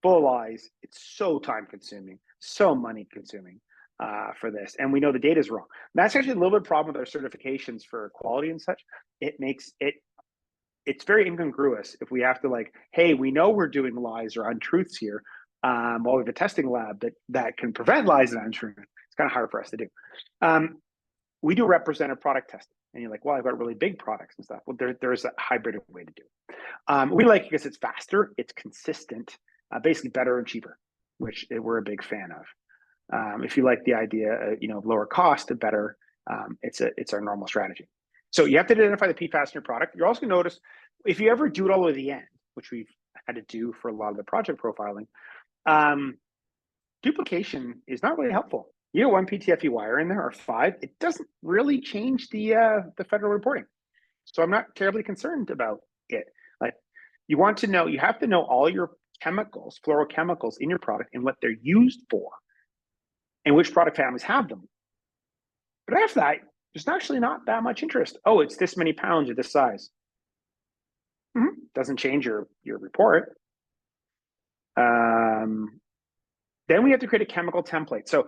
S1: full of lies. It's so time consuming, so money consuming for this. And we know the data is wrong. That's actually a little bit of a problem with our certifications for quality and such. It's very incongruous if we have to hey, we know we're doing lies or untruths here. While we have a testing lab that can prevent lies and untruths, it's kind of hard for us to do. We do representative product testing, and you're like, well, I've got really big products and stuff. Well, there's a hybrid way to do it. We like it because it's faster, it's consistent, basically better and cheaper, which we're a big fan of. If you like the idea, of lower cost and better, it's our normal strategy. So you have to identify the PFAS in your product. You're also going to notice if you ever do it all the way to the end, which we've had to do for a lot of the project profiling, duplication is not really helpful. You know, 1 PTFE wire in there or 5, it doesn't really change the federal reporting. So I'm not terribly concerned about it. You have to know all your chemicals, fluorochemicals in your product and what they're used for and which product families have them. But after that, there's actually not that much interest. Oh, it's this many pounds or this size. Doesn't change your report. Then we have to create a chemical template. So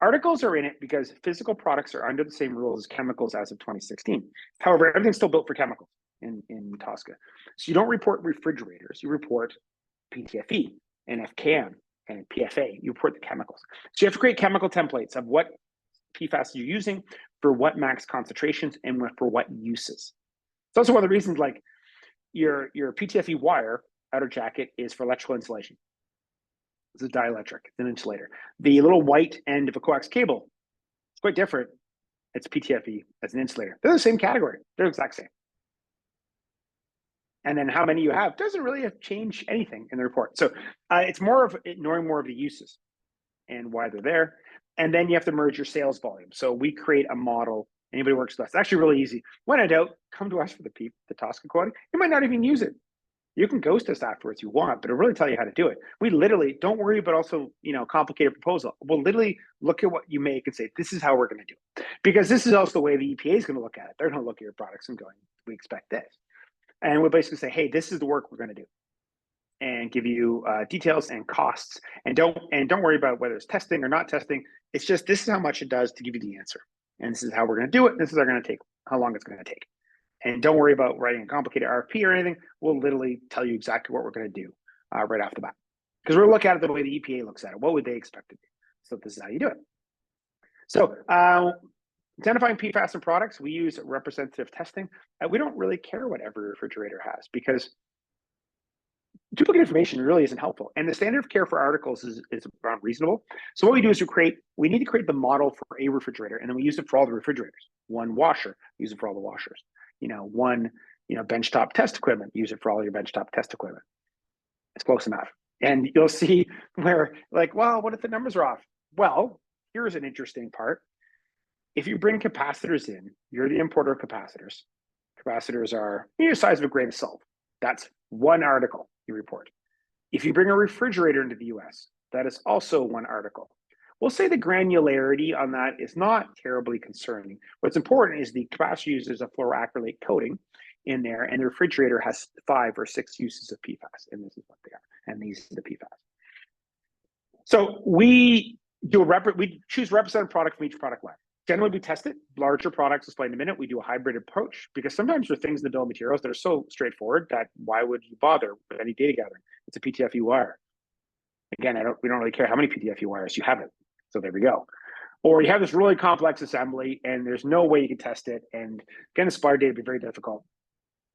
S1: articles are in it because physical products are under the same rules as chemicals as of 2016. However, everything's still built for chemicals in TSCA. So you don't report refrigerators, you report PTFE and FKM and PFA, you report the chemicals. So you have to create chemical templates of what PFAS you're using for what max concentrations and for what uses. It's also one of the reasons your PTFE wire outer jacket is for electrical insulation. It's a dielectric, it's an insulator. The little white end of a coax cable, it's quite different. It's PTFE as an insulator. They're the same category. They're the exact same. And then how many you have doesn't really change anything in the report. So it's more of knowing more of the uses and why they're there. And then you have to merge your sales volume. So we create a model. Anybody who works with us, it's actually really easy. When in doubt, come to us for the TSCA quoting. You might not even use it. You can ghost us afterwards if you want, but it'll really tell you how to do it. We literally, don't worry about also, complicated proposal. We'll literally look at what you make and say, this is how we're going to do it. Because this is also the way the EPA is going to look at it. They're going to look at your products and going, we expect this. And we'll basically say, hey, this is the work we're going to do. And give you details and costs. And don't worry about whether it's testing or not testing. It's just, this is how much it does to give you the answer. And this is how we're going to do it. This is how long it's going to take. And don't worry about writing a complicated RFP or anything. We'll literally tell you exactly what we're going to do right off the bat. Because we're looking at it the way the EPA looks at it. What would they expect to do? So this is how you do it. So identifying PFAS in products, we use representative testing. We don't really care what every refrigerator has because duplicate information really isn't helpful. And the standard of care for articles is reasonable. So what we do is we need to create the model for a refrigerator, and then we use it for all the refrigerators. One washer, use it for all the washers. One benchtop test equipment, use it for all your benchtop test equipment. It's close enough. And you'll see where, like, well, what if the numbers are off? Well, here's an interesting part. If you bring capacitors in, you're the importer of capacitors. Capacitors are the size of a grain of salt. That's one article you report. If you bring a refrigerator into the US, that is also one article. We'll say the granularity on that is not terribly concerning. What's important is the capacitor uses a fluoroacrylate coating in there, and the refrigerator has 5 or 6 uses of PFAS, and this is what they are, and these are the PFAS. So we choose a representative product from each product line. Generally, we test it. Larger products, explain in a minute, we do a hybrid approach, because sometimes there are things in the bill of materials that are so straightforward that why would you bother with any data gathering? It's a PTFE wire. Again, we don't really care how many PTFE wires you have it. So there we go. Or you have this really complex assembly and there's no way you can test it. And again, the supplier data would be very difficult.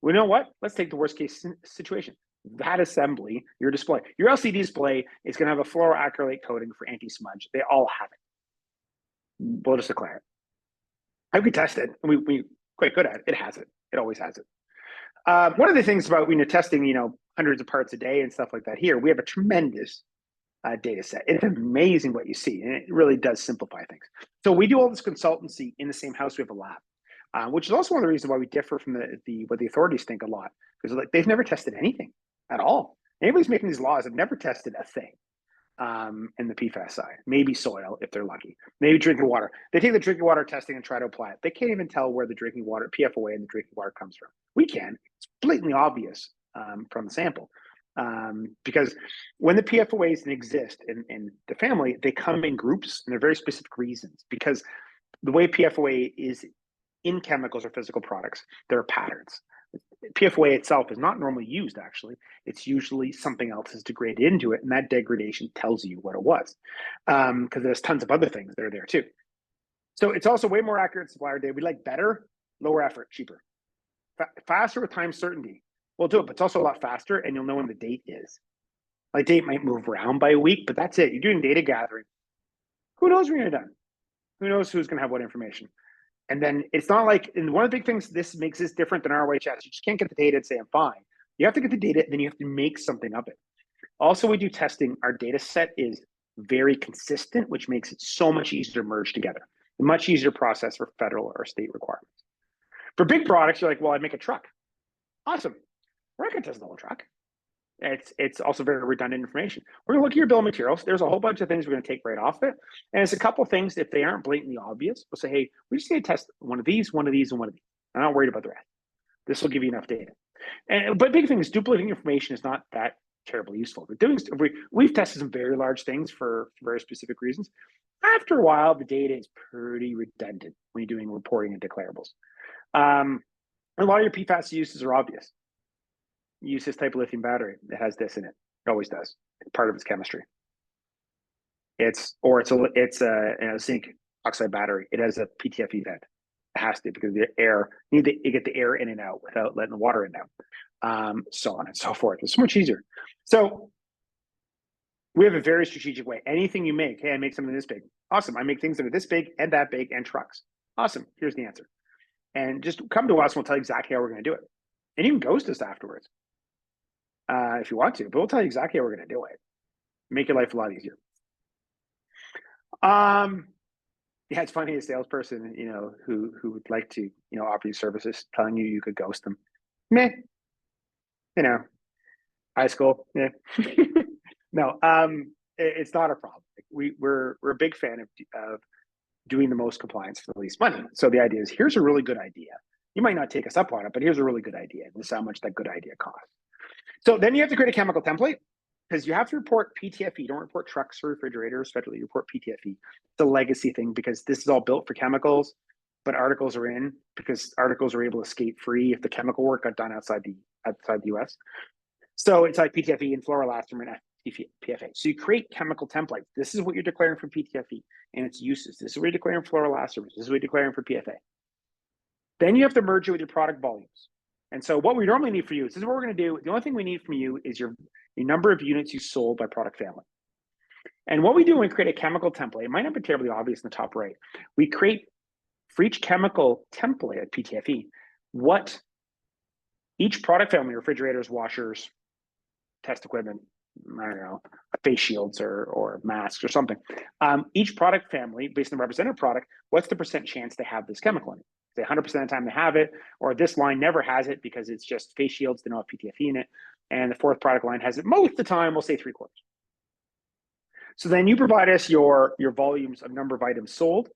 S1: Well, you know what? Let's take the worst case situation. That assembly, your LCD display is going to have a fluoroacrylate coating for anti-smudge. They all have it. We'll just declare it. I could test it. We quite good at it. It has it. It always has it. One of the things about when you're testing, hundreds of parts a day and stuff like that here, we have a tremendous data set. It's amazing what you see, and it really does simplify things. So we do all this consultancy in the same house. We have a lab, which is also one of the reasons why we differ from what the authorities think a lot, because they've never tested anything at all. Anybody's making these laws have never tested a thing. In the PFAS side, maybe soil if they're lucky, maybe drinking water. They take the drinking water testing and try to apply it. They can't even tell where the drinking water PFOA in the drinking water comes from. We can. It's blatantly obvious from the sample, because when the PFOAs exist in the family, they come in groups and they're very specific reasons. Because the way PFOA is in chemicals or physical products, there are patterns. PFOA itself is not normally used, actually. It's usually something else is degraded into it, and that degradation tells you what it was, because there's tons of other things that are there too. So it's also way more accurate supplier data. We like better, lower effort, cheaper. Faster with time certainty. We'll do it, but it's also a lot faster, and you'll know when the date is. My date might move around by a week, but that's it. You're doing data gathering. Who knows when you're done? Who knows who's going to have what information? And then it's not like, and one of the big things this makes this different than ROHS, you just can't get the data and say, I'm fine. You have to get the data, and then you have to make something of it. Also, we do testing. Our data set is very consistent, which makes it so much easier to merge together. A much easier process for federal or state requirements. For big products, you're like, well, I make a truck. Awesome. We're not going to test the whole truck. It's also very redundant information. We're going to look at your bill of materials. There's a whole bunch of things we're going to take right off it. And it's a couple of things, if they aren't blatantly obvious, we'll say, hey, we just need to test one of these, one of these, and one of these. I'm not worried about the rest. This will give you enough data. But big thing is duplicating information is not that terribly useful. We've tested some very large things for very specific reasons. After a while, the data is pretty redundant when you're doing reporting and declarables. A lot of your PFAS uses are obvious. Use this type of lithium battery. It has this in it. It always does. It's part of its chemistry. It's a zinc oxide battery. It has a PTFE vent. It has to, because the air, you get the air in and out without letting the water in now. So on and so forth. It's so much easier. So we have a very strategic way. Anything you make, hey, I make something this big. Awesome. I make things that are this big and that big and trucks. Awesome. Here's the answer. And just come to us and we'll tell you exactly how we're going to do it. And you can ghost us afterwards if you want to, but we'll tell you exactly how we're going to do it. Make your life a lot easier. Yeah, it's funny, a salesperson, who would like to, offer you services, telling you could ghost them. Meh. High school. Yeah. No, it's not a problem. We're a big fan of doing the most compliance for the least money. So the idea is, here's a really good idea. You might not take us up on it, but here's a really good idea. This is how much that good idea costs. So then you have to create a chemical template, because you have to report PTFE. You don't report trucks or refrigerators federally. You report PTFE. It's a legacy thing, because this is all built for chemicals, but articles are in because articles are able to escape free if the chemical work got done outside the US. So it's like PTFE and fluoroelastomer and PFA. So you create chemical templates. This is what you're declaring for PTFE and its uses. This is what you're declaring for fluoroelastomers. This is what you're declaring for PFA. Then you have to merge it with your product volumes. And so what we normally need for you, this is what we're going to do. The only thing we need from you is your number of units you sold by product family. And what we do when we create a chemical template, it might not be terribly obvious in the top right. We create for each chemical template at PTFE, what each product family, refrigerators, washers, test equipment, I don't know, face shields or masks or something. Each product family, based on the representative product, what's the percent chance they have this chemical in it? Say 100% of the time they have it, or this line never has it because it's just face shields, they don't have PTFE in it. And the fourth product line has it most of the time, we'll say 3/4. So then you provide us your volumes of number of items sold,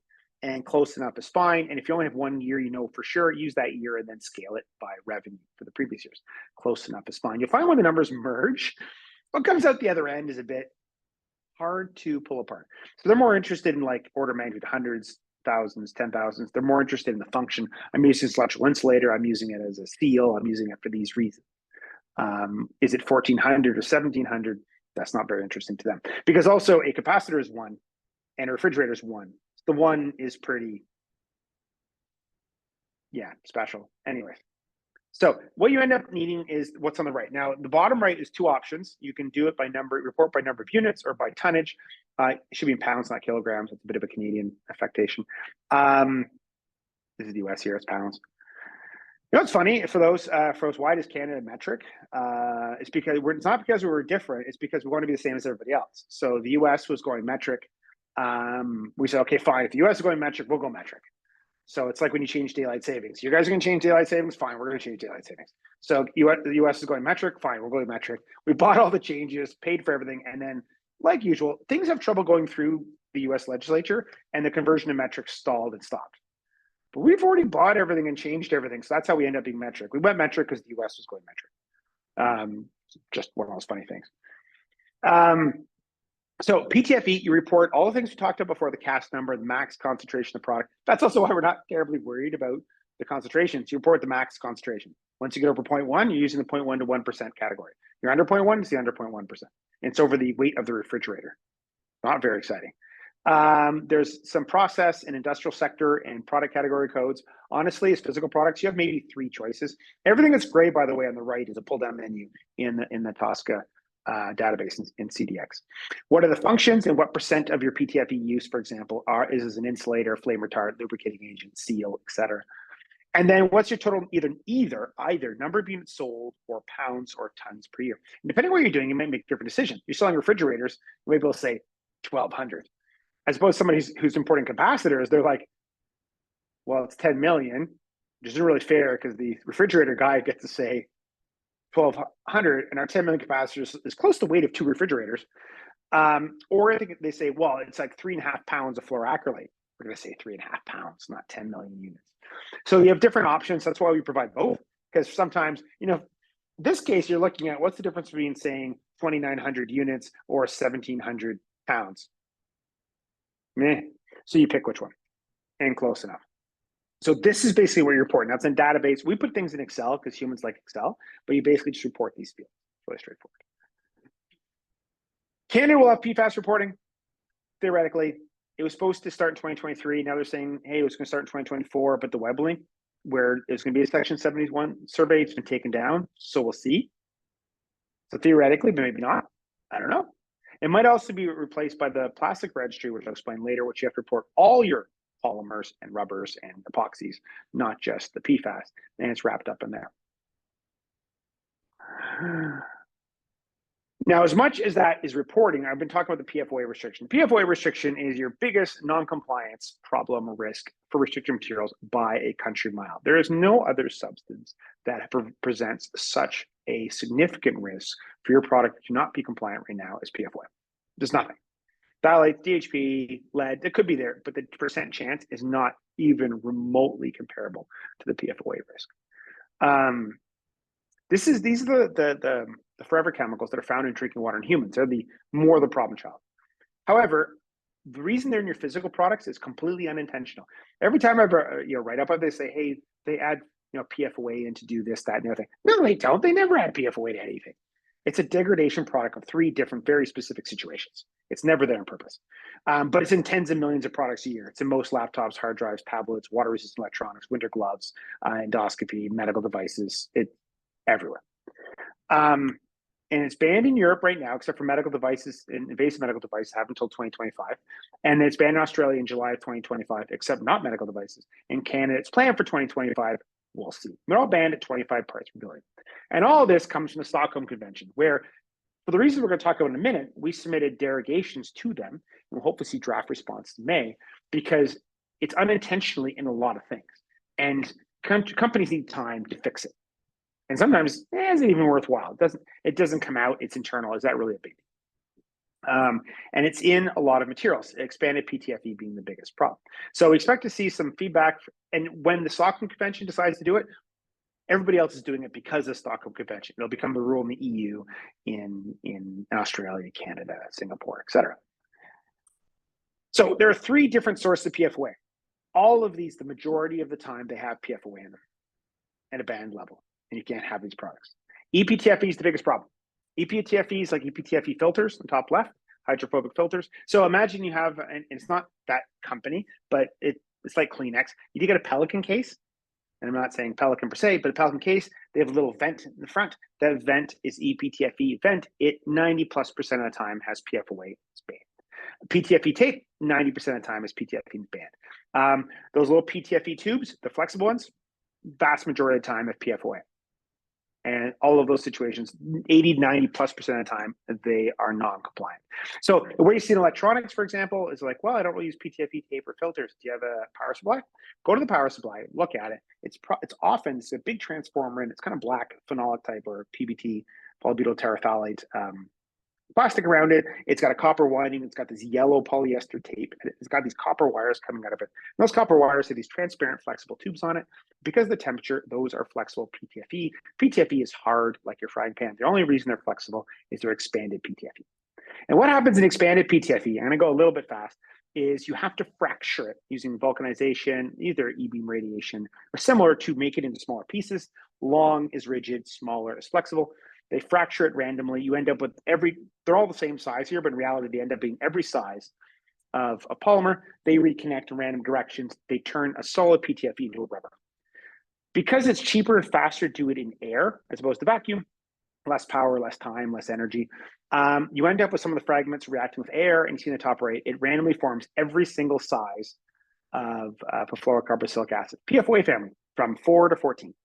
S1: and close enough is fine. And if you only have 1 year, you know for sure, use that year and then scale it by revenue for the previous years. Close enough is fine. You'll find when the numbers merge, what comes out the other end is a bit hard to pull apart. So they're more interested in like order of magnitude, hundreds, thousands, 10,000s. They're more interested in the function. I'm using this electrical insulator. I'm using it as a seal. I'm using it for these reasons. Is it 1,400 or 1,700? That's not very interesting to them, because also a capacitor is 1 and a refrigerator is 1. The 1 is pretty, special. Anyways, so what you end up needing is what's on the right. Now, the bottom right is 2 options. You can do it by number, report by number of units, or by tonnage. It should be in pounds, not kilograms. It's a bit of a Canadian affectation. This is the US here, it's pounds. You know what's funny for those why does Canada metric? It's because it's not because we were different. It's because we want to be the same as everybody else. So the US was going metric. We said, okay, fine. If the US is going metric, we'll go metric. So it's like when you change daylight savings. You guys are going to change daylight savings? Fine, we're going to change daylight savings. So the US is going metric? Fine, we're going metric. We bought all the changes, paid for everything, and then, like usual, things have trouble going through the US legislature, and the conversion to metric stalled and stopped. But we've already bought everything and changed everything, so that's how we end up being metric. We went metric because the US was going metric. Just one of those funny things. So PTFE, you report all the things we talked about before, the cast number, the max concentration of product. That's also why we're not terribly worried about the concentrations. You report the max concentration. Once you get over 0.1, you're using the 0.1 to 1% category. You're under 0.1, it's the under 0.1%. It's over the weight of the refrigerator. Not very exciting. There's some process and industrial sector and product category codes. Honestly, as physical products, you have maybe 3 choices. Everything that's gray, by the way, on the right is a pull-down menu in the TSCA database in CDX. What are the functions and what percent of your PTFE use, for example, is as an insulator, flame retardant, lubricating agent, seal, etc. And then what's your total either number of units sold or pounds or tons per year. And depending on what you're doing, you might make different decisions. You're selling refrigerators, you may be able to say 1,200. As opposed to somebody who's importing capacitors, they're like, well, it's 10 million, which isn't really fair because the refrigerator guy gets to say 1,200, and our 10 million capacitors is close to the weight of 2 refrigerators. Or I think they say, well, it's like 3.5 pounds of fluoroacrylate. We're going to say 3.5 pounds, not 10 million units. So you have different options. That's why we provide both, because sometimes, in this case, you're looking at what's the difference between saying 2,900 units or 1,700 pounds. Meh. So you pick which one, and close enough. So this is basically what you're reporting. That's in database. We put things in Excel because humans like Excel, but you basically just report these fields. Really straightforward. Canada will have PFAS reporting. Theoretically, it was supposed to start in 2023. Now they're saying, hey, it was going to start in 2024, but the web link where there's going to be a Section 71 survey, it's been taken down. So we'll see. So theoretically, but maybe not. I don't know. It might also be replaced by the plastic registry, which I'll explain later, which you have to report all your polymers and rubbers and epoxies, not just the PFAS. And it's wrapped up in there. Now, as much as that is reporting, I've been talking about the PFOA restriction. PFOA restriction is your biggest non-compliance problem or risk for restricted materials by a country mile. There is no other substance that presents such a significant risk for your product to not be compliant right now as PFOA. There's nothing. Phthalates, DHP, lead, it could be there, but the percent chance is not even remotely comparable to the PFOA risk. These are the forever chemicals that are found in drinking water in humans. They're more the problem child. However, the reason they're in your physical products is completely unintentional. Every time I write up, they say, hey, they add PFOA in to do this, that, and the other thing. No, they don't. They never add PFOA to anything. It's a degradation product of 3 different, very specific situations. It's never there on purpose. But it's in tens of millions of products a year. It's in most laptops, hard drives, tablets, water-resistant electronics, winter gloves, endoscopy, medical devices. It's everywhere. And it's banned in Europe right now, except for medical devices and invasive medical devices have until 2025. And it's banned in Australia in July of 2025, except not medical devices. In Canada, it's planned for 2025. We'll see. They're all banned at 25 parts per billion. And all of this comes from the Stockholm Convention, where, for the reasons we're going to talk about in a minute, we submitted derogations to them, and we'll hopefully see draft response in May, because it's unintentionally in a lot of things. And companies need time to fix it. And sometimes is it even worthwhile? It doesn't come out. It's internal. Is that really a big deal? And it's in a lot of materials. Expanded PTFE being the biggest problem. So we expect to see some feedback. And when the Stockholm Convention decides to do it, everybody else is doing it because of the Stockholm Convention. It'll become the rule in the EU, in Australia, Canada, Singapore, etc. So there are 3 different sources of PFOA. All of these, the majority of the time, they have PFOA in them at a banned level. And you can't have these products. ePTFE is the biggest problem. ePTFE is like ePTFE filters on top left, hydrophobic filters. So imagine you have, and it's not that company, but it's like Kleenex. You get a Pelican case, and I'm not saying Pelican per se, but a Pelican case, they have a little vent in the front. That vent is ePTFE vent. It 90+% of the time has PFOA. It's banned. PTFE tape, 90% of the time is PTFE banned. Those little PTFE tubes, the flexible ones, vast majority of the time have PFOA. And all of those situations, 80-90+% of the time, they are non-compliant. So the way you see in electronics, for example, is like, well, I don't really use PTFE tape or filters. Do you have a power supply? Go to the power supply, look at it. It's often, it's a big transformer, and it's kind of black phenolic type or PBT, polybutyl terephthalate plastic around it. It's got a copper winding. It's got this yellow polyester tape. And it's got these copper wires coming out of it. And those copper wires have these transparent, flexible tubes on it. Because of the temperature, those are flexible PTFE. PTFE is hard, like your frying pan. The only reason they're flexible is they're expanded PTFE. And what happens in expanded PTFE, I'm going to go a little bit fast, is you have to fracture it using vulcanization, either E-beam radiation or similar, to make it into smaller pieces. Long is rigid, smaller is flexible. They fracture it randomly. You end up with they're all the same size here, but in reality, they end up being every size of a polymer. They reconnect in random directions. They turn a solid PTFE into a rubber. Because it's cheaper and faster to do it in air as opposed to vacuum, less power, less time, less energy, you end up with some of the fragments reacting with air, and you see in the top right, it randomly forms every single size of perfluorocarboxylic acid, PFOA family, from 4 to 14.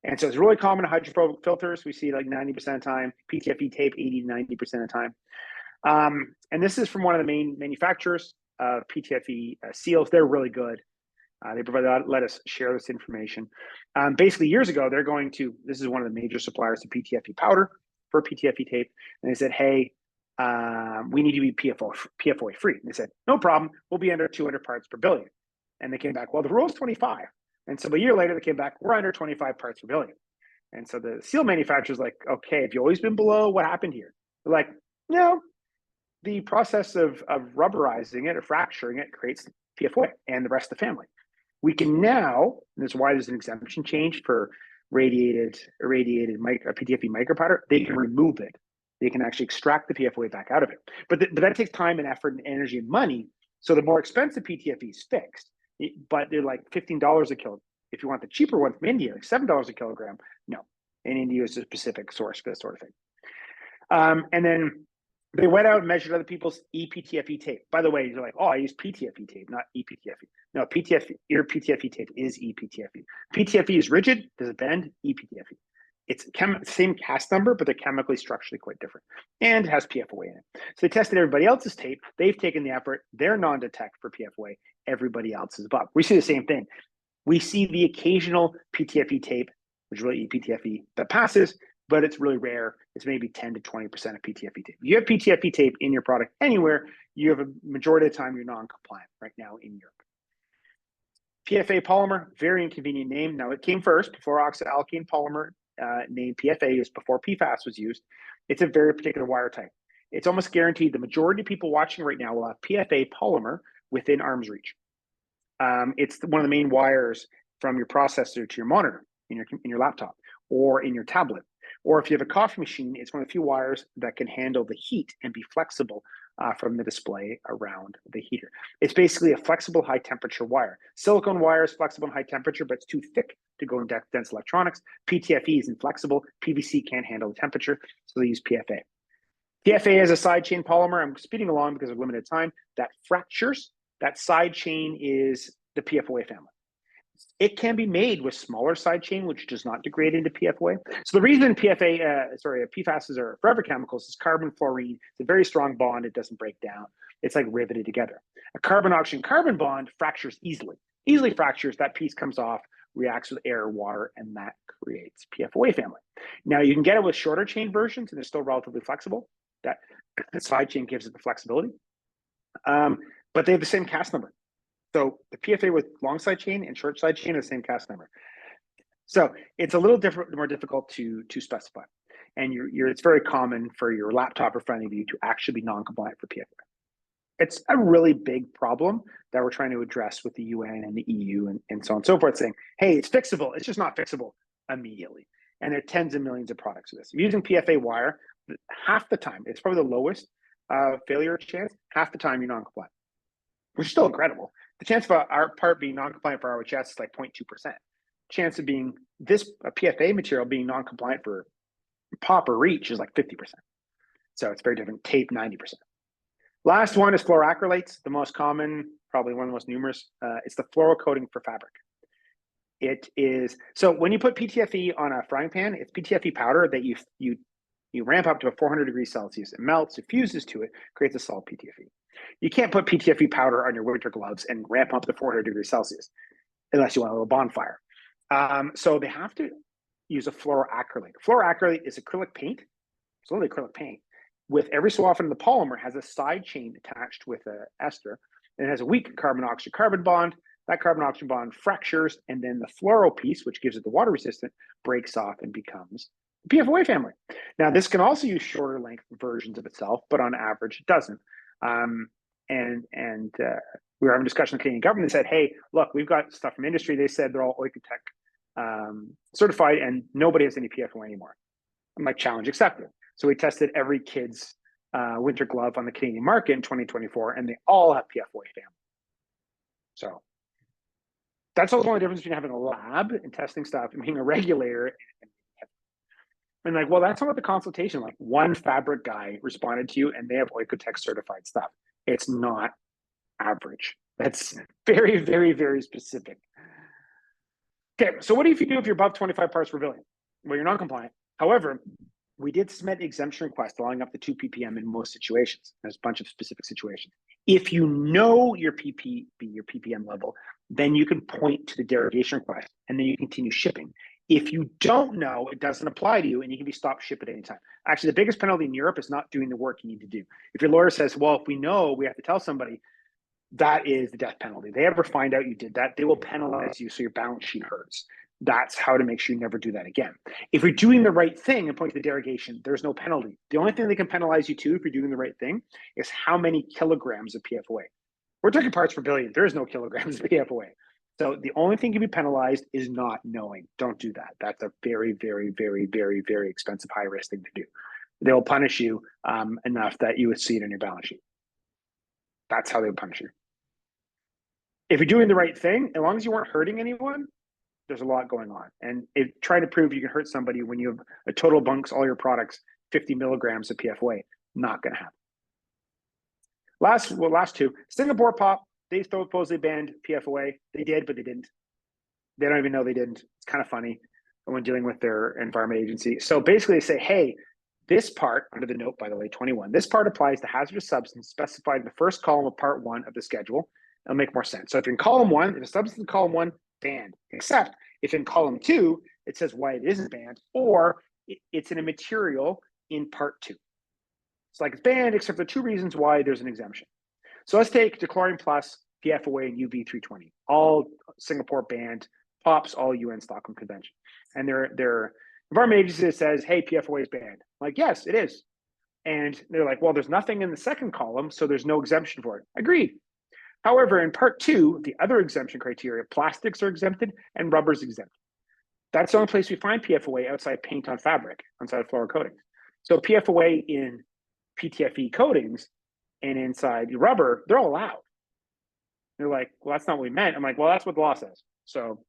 S1: And so it's really common in hydrophobic filters. We see like 90% of the time, PTFE tape 80-90% of the time. And this is from one of the main manufacturers of PTFE seals. They're really good. They let us share this information. Basically, years ago, this is one of the major suppliers of PTFE powder for PTFE tape. And they said, hey, we need to be PFOA free. And they said, no problem. We'll be under 200 parts per billion. And they came back, well, the rule is 25. And so a year later, they came back, we're under 25 parts per billion. And so the seal manufacturer's like, okay, have you always been below? What happened here? They're like, no, the process of rubberizing it or fracturing it creates PFOA and the rest of the family. We can now, and this is why there's an exemption change for irradiated PTFE micropowder, they can remove it. They can actually extract the PFOA back out of it. But that takes time and effort and energy and money. So the more expensive PTFE is fixed. But they're like $15 a kilogram. If you want the cheaper one from India, like $7 a kilogram, no. And India is a specific source for this sort of thing. And then they went out and measured other people's ePTFE tape. By the way, you're like, oh, I use PTFE tape, not ePTFE. No, your PTFE tape is ePTFE. PTFE is rigid, does it bend? ePTFE. It's same cast number, but they're chemically, structurally quite different. And it has PFOA in it. So they tested everybody else's tape. They've taken the effort. They're non-detect for PFOA. Everybody else is above. We see the same thing. We see the occasional PTFE tape, which is really ePTFE, that passes, but it's really rare. It's maybe 10 to 20% of PTFE tape. If you have PTFE tape in your product anywhere, you have a majority of the time you're non-compliant right now in Europe. PFA polymer, very inconvenient name. Now it came first before oxoalkane polymer, named PFA, is before PFAS was used. It's a very particular wire type. It's almost guaranteed the majority of people watching right now will have PFA polymer within arm's reach. It's one of the main wires from your processor to your monitor in your laptop or in your tablet, Or if you have a coffee machine, it's one of the few wires that can handle the heat and be flexible from the display around the heater. It's basically a flexible high temperature wire. Silicone wire is flexible and high temperature, but it's too thick to go in dense electronics. PTFE is inflexible. PVC can't handle the temperature, so they use PFA. PFA is a side chain polymer. I'm speeding along because of limited time. That fractures. That side chain is the PFOA family. It can be made with smaller side chain, which does not degrade into PFOA. So the reason PFAS are forever chemicals is carbon fluorine. It's a very strong bond. It doesn't break down. It's like riveted together. A carbon-oxygen-carbon bond fractures easily fractures. That piece comes off, reacts with air, water, and that creates PFOA family. Now you can get it with shorter chain versions, and they're still relatively flexible. That side chain gives it the flexibility, but they have the same CAS number. So the PFA with long side chain and short side chain are the same CAS number. So it's a little more difficult to specify. And it's very common for your laptop in front of you to actually be non-compliant for PFA. It's a really big problem that we're trying to address with the UN and the EU and so on and so forth, saying, hey, it's fixable. It's just not fixable immediately. And there are tens of millions of products for this. If you're using PFA wire, half the time, it's probably the lowest failure chance, half the time you're non-compliant, which is still incredible. The chance of our part being non-compliant for ROHS is like 0.2%. Chance of being a PFA material being non-compliant for POP or REACH is like 50%. So it's very different. Tape, 90%. Last one is fluoroacrylates, the most common, probably one of the most numerous. It's the fluorocoating for fabric. It is, so when you put PTFE on a frying pan, it's PTFE powder that you ramp up to 400 degrees Celsius. It melts, it fuses to it, creates a solid PTFE. You can't put PTFE powder on your winter gloves and ramp up to 400 degrees Celsius unless you want a little bonfire. So they have to use a fluoroacrylate. Fluoroacrylate is acrylic paint. It's only acrylic paint. With every so often, the polymer has a side chain attached with an ester, and it has a weak carbon-oxygen-carbon bond. That carbon-oxygen bond fractures, and then the fluoro piece, which gives it the water resistant, breaks off and becomes the PFOA family. Now, this can also use shorter length versions of itself, but on average, it doesn't. We were having a discussion with the Canadian government. They said, hey, look, we've got stuff from industry. They said they're all Oikotech certified, and nobody has any PFOA anymore. I'm like, challenge accepted. So we tested every kid's winter glove on the Canadian market in 2024, and they all have PFOA family. So that's also the only difference between having a lab and testing stuff and being a regulator. And like, well, that's not what the consultation, like one fabric guy responded to you and they have Oikotech certified stuff. It's not average. That's very, very, very specific. Okay, so what do you do if you're above 25 parts per billion? Well, you're non-compliant. However, we did submit exemption requests allowing up to 2 ppm in most situations. There's a bunch of specific situations. If you know your ppm level, then you can point to the derogation request and then you continue shipping. If you don't know, it doesn't apply to you and you can be stopped ship at any time. Actually, the biggest penalty in Europe is not doing the work you need to do. If your lawyer says, well, if we know, we have to tell somebody, that is the death penalty. If they ever find out you did that, they will penalize you so your balance sheet hurts. That's how to make sure you never do that again. If you're doing the right thing and point to the derogation, there's no penalty. The only thing they can penalize you to if you're doing the right thing is how many kilograms of PFOA. We're talking parts per billion. There is no kilograms of PFOA. So the only thing you can be penalized is not knowing. Don't do that. That's a very, very, very, very, very expensive, high risk thing to do. They'll punish you enough that you would see it on your balance sheet. That's how they would punish you. If you're doing the right thing, as long as you weren't hurting anyone, there's a lot going on. And try to prove you can hurt somebody when you have a total bunks, all your products, 50 milligrams of PFOA, not going to happen. Last two, Singapore POP, they supposedly banned PFOA. They did, but they didn't. They don't even know they didn't. It's kind of funny when dealing with their environment agency. So basically they say, hey, this part, under the note, by the way, 21, this part applies to hazardous substance specified in the first column of part 1 of the schedule. It'll make more sense. So if you're in column 1, if a substance in column 1, banned, except if in column 2, it says why it isn't banned, or it's in a material in part 2. It's like it's banned, except for 2 reasons why there's an exemption. So let's take Dechlorine Plus, PFOA, and UV320, all Singapore banned, POPs, all UN Stockholm Convention. And their environment agency says, hey, PFOA is banned. I'm like, yes, it is. And they're like, well, there's nothing in the second column, so there's no exemption for it. Agreed. However, in part 2, the other exemption criteria, plastics are exempted and rubber is exempted. That's the only place we find PFOA outside paint on fabric, outside floral coatings. So PFOA in PTFE coatings and inside rubber, they're all allowed. They're like, well, that's not what we meant. I'm like, well, that's what the law says. So,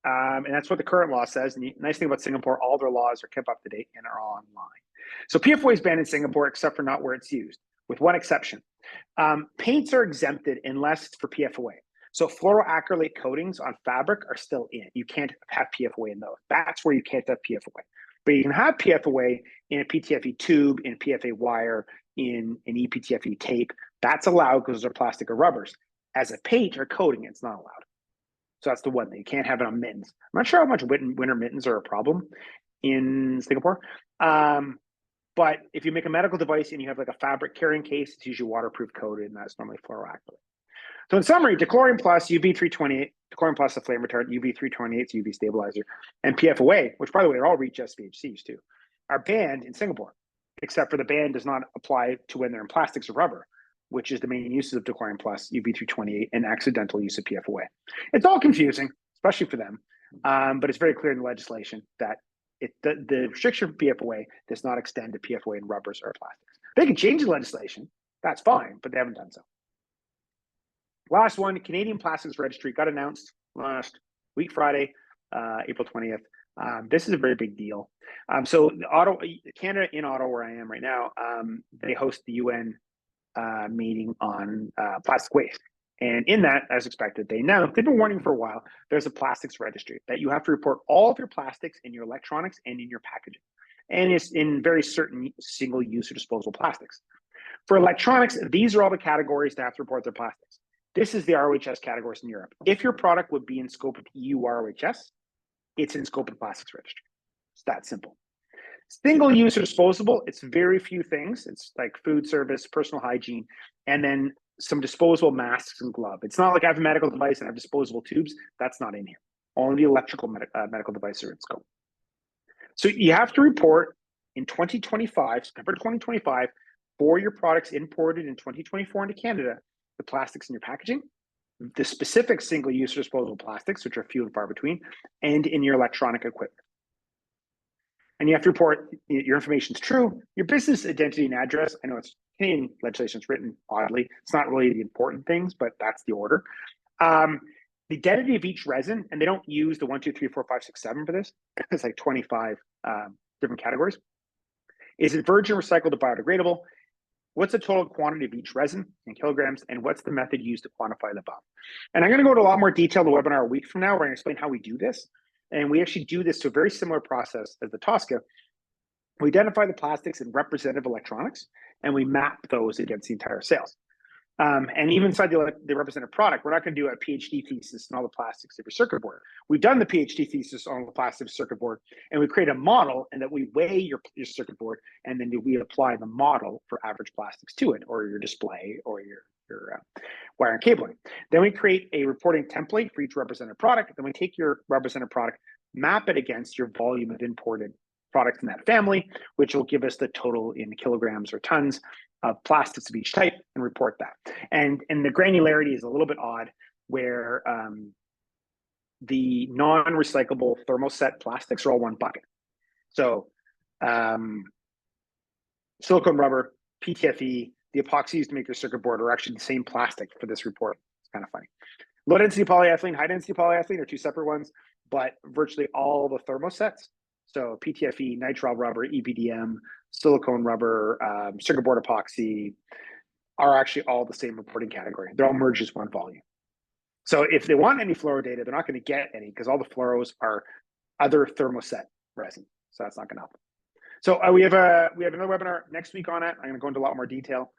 S1: and that's what the current law says. And the nice thing about Singapore, all their laws are kept up to date and are all online. So PFOA is banned in Singapore, except for not where it's used, with one exception. Paints are exempted unless it's for PFOA. So fluoroacrylate coatings on fabric are still in. You can't have PFOA in those. That's where you can't have PFOA. But you can have PFOA in a PTFE tube, in a PFA wire, in an ePTFE tape. That's allowed because those are plastic or rubbers. As a paint or coating, it's not allowed. So that's the one thing. You can't have it on mittens. I'm not sure how much winter mittens are a problem in Singapore. But if you make a medical device and you have like a fabric carrying case, it's usually waterproof coated, and that's normally fluoroacrylate. So in summary, Dechlorine Plus, UV328, Dechlorine Plus, a flame retardant, UV328 is UV stabilizer, and PFOA, which by the way, are all REACH SVHCs too, are banned in Singapore, except for the ban does not apply to when they're in plastics or rubber, which is the main uses of Dechlorine Plus, UV328, and accidental use of PFOA. It's all confusing, especially for them, but it's very clear in the legislation that the restriction for PFOA does not extend to PFOA in rubbers or plastics. They can change the legislation, that's fine, but they haven't done so. Last one, Canadian Plastics Registry got announced last week, Friday, April 20th. This is a very big deal. So Canada in Ottawa, where I am right now, they host the UN meeting on plastic waste. And in that, as expected, they've been warning for a while, there's a plastics registry that you have to report all of your plastics in your electronics and in your packaging. And it's in very certain single-use or disposable plastics. For electronics, these are all the categories that have to report their plastics. This is the ROHS categories in Europe. If your product would be in scope of EU ROHS, it's in scope of the plastics registry. It's that simple. Single use or disposable, it's very few things. It's like food service, personal hygiene, and then some disposable masks and gloves. It's not like I have a medical device and I have disposable tubes. That's not in here. Only the electrical medical devices are in scope. So you have to report in 2025, September 2025, for your products imported in 2024 into Canada, the plastics in your packaging, the specific single-use or disposable plastics, which are few and far between, and in your electronic equipment. And you have to report your information is true, your business identity and address. I know it's Canadian legislation is written oddly. It's not really the important things, but that's the order. The identity of each resin, and they don't use the 1, 2, 3, 4, 5, 6, 7 for this. It's like 25 different categories. Is it virgin, recycled, or biodegradable? What's the total quantity of each resin in kilograms, and what's the method used to quantify the above? And I'm going to go into a lot more detail in the webinar a week from now. We're going to explain how we do this. And we actually do this to a very similar process as the TSCA. We identify the plastics in representative electronics, and we map those against the entire sales. And even inside the representative product, we're not going to do a PhD thesis on all the plastics of your circuit board. We've done the PhD thesis on the plastics circuit board, and we create a model, and that we weigh your circuit board, and then we apply the model for average plastics to it, or your display, or your wire and cabling. Then we create a reporting template for each representative product. Then we take your representative product, map it against your volume of imported products in that family, which will give us the total in kilograms or tons of plastics of each type, and report that. And the granularity is a little bit odd, where the non-recyclable thermoset plastics are all one bucket. So silicone rubber, PTFE, the epoxy used to make your circuit board are actually the same plastic for this report. It's kind of funny. Low density polyethylene, high density polyethylene are two separate ones, but virtually all the thermosets, so PTFE, nitrile rubber, EPDM, silicone rubber, circuit board epoxy, are actually all the same reporting category. They're all merged as one volume. So if they want any fluoro data, they're not going to get any, because all the fluoros are other thermoset resin. So that's not going to help. So we have another webinar next week on it. I'm going to go into a lot more detail.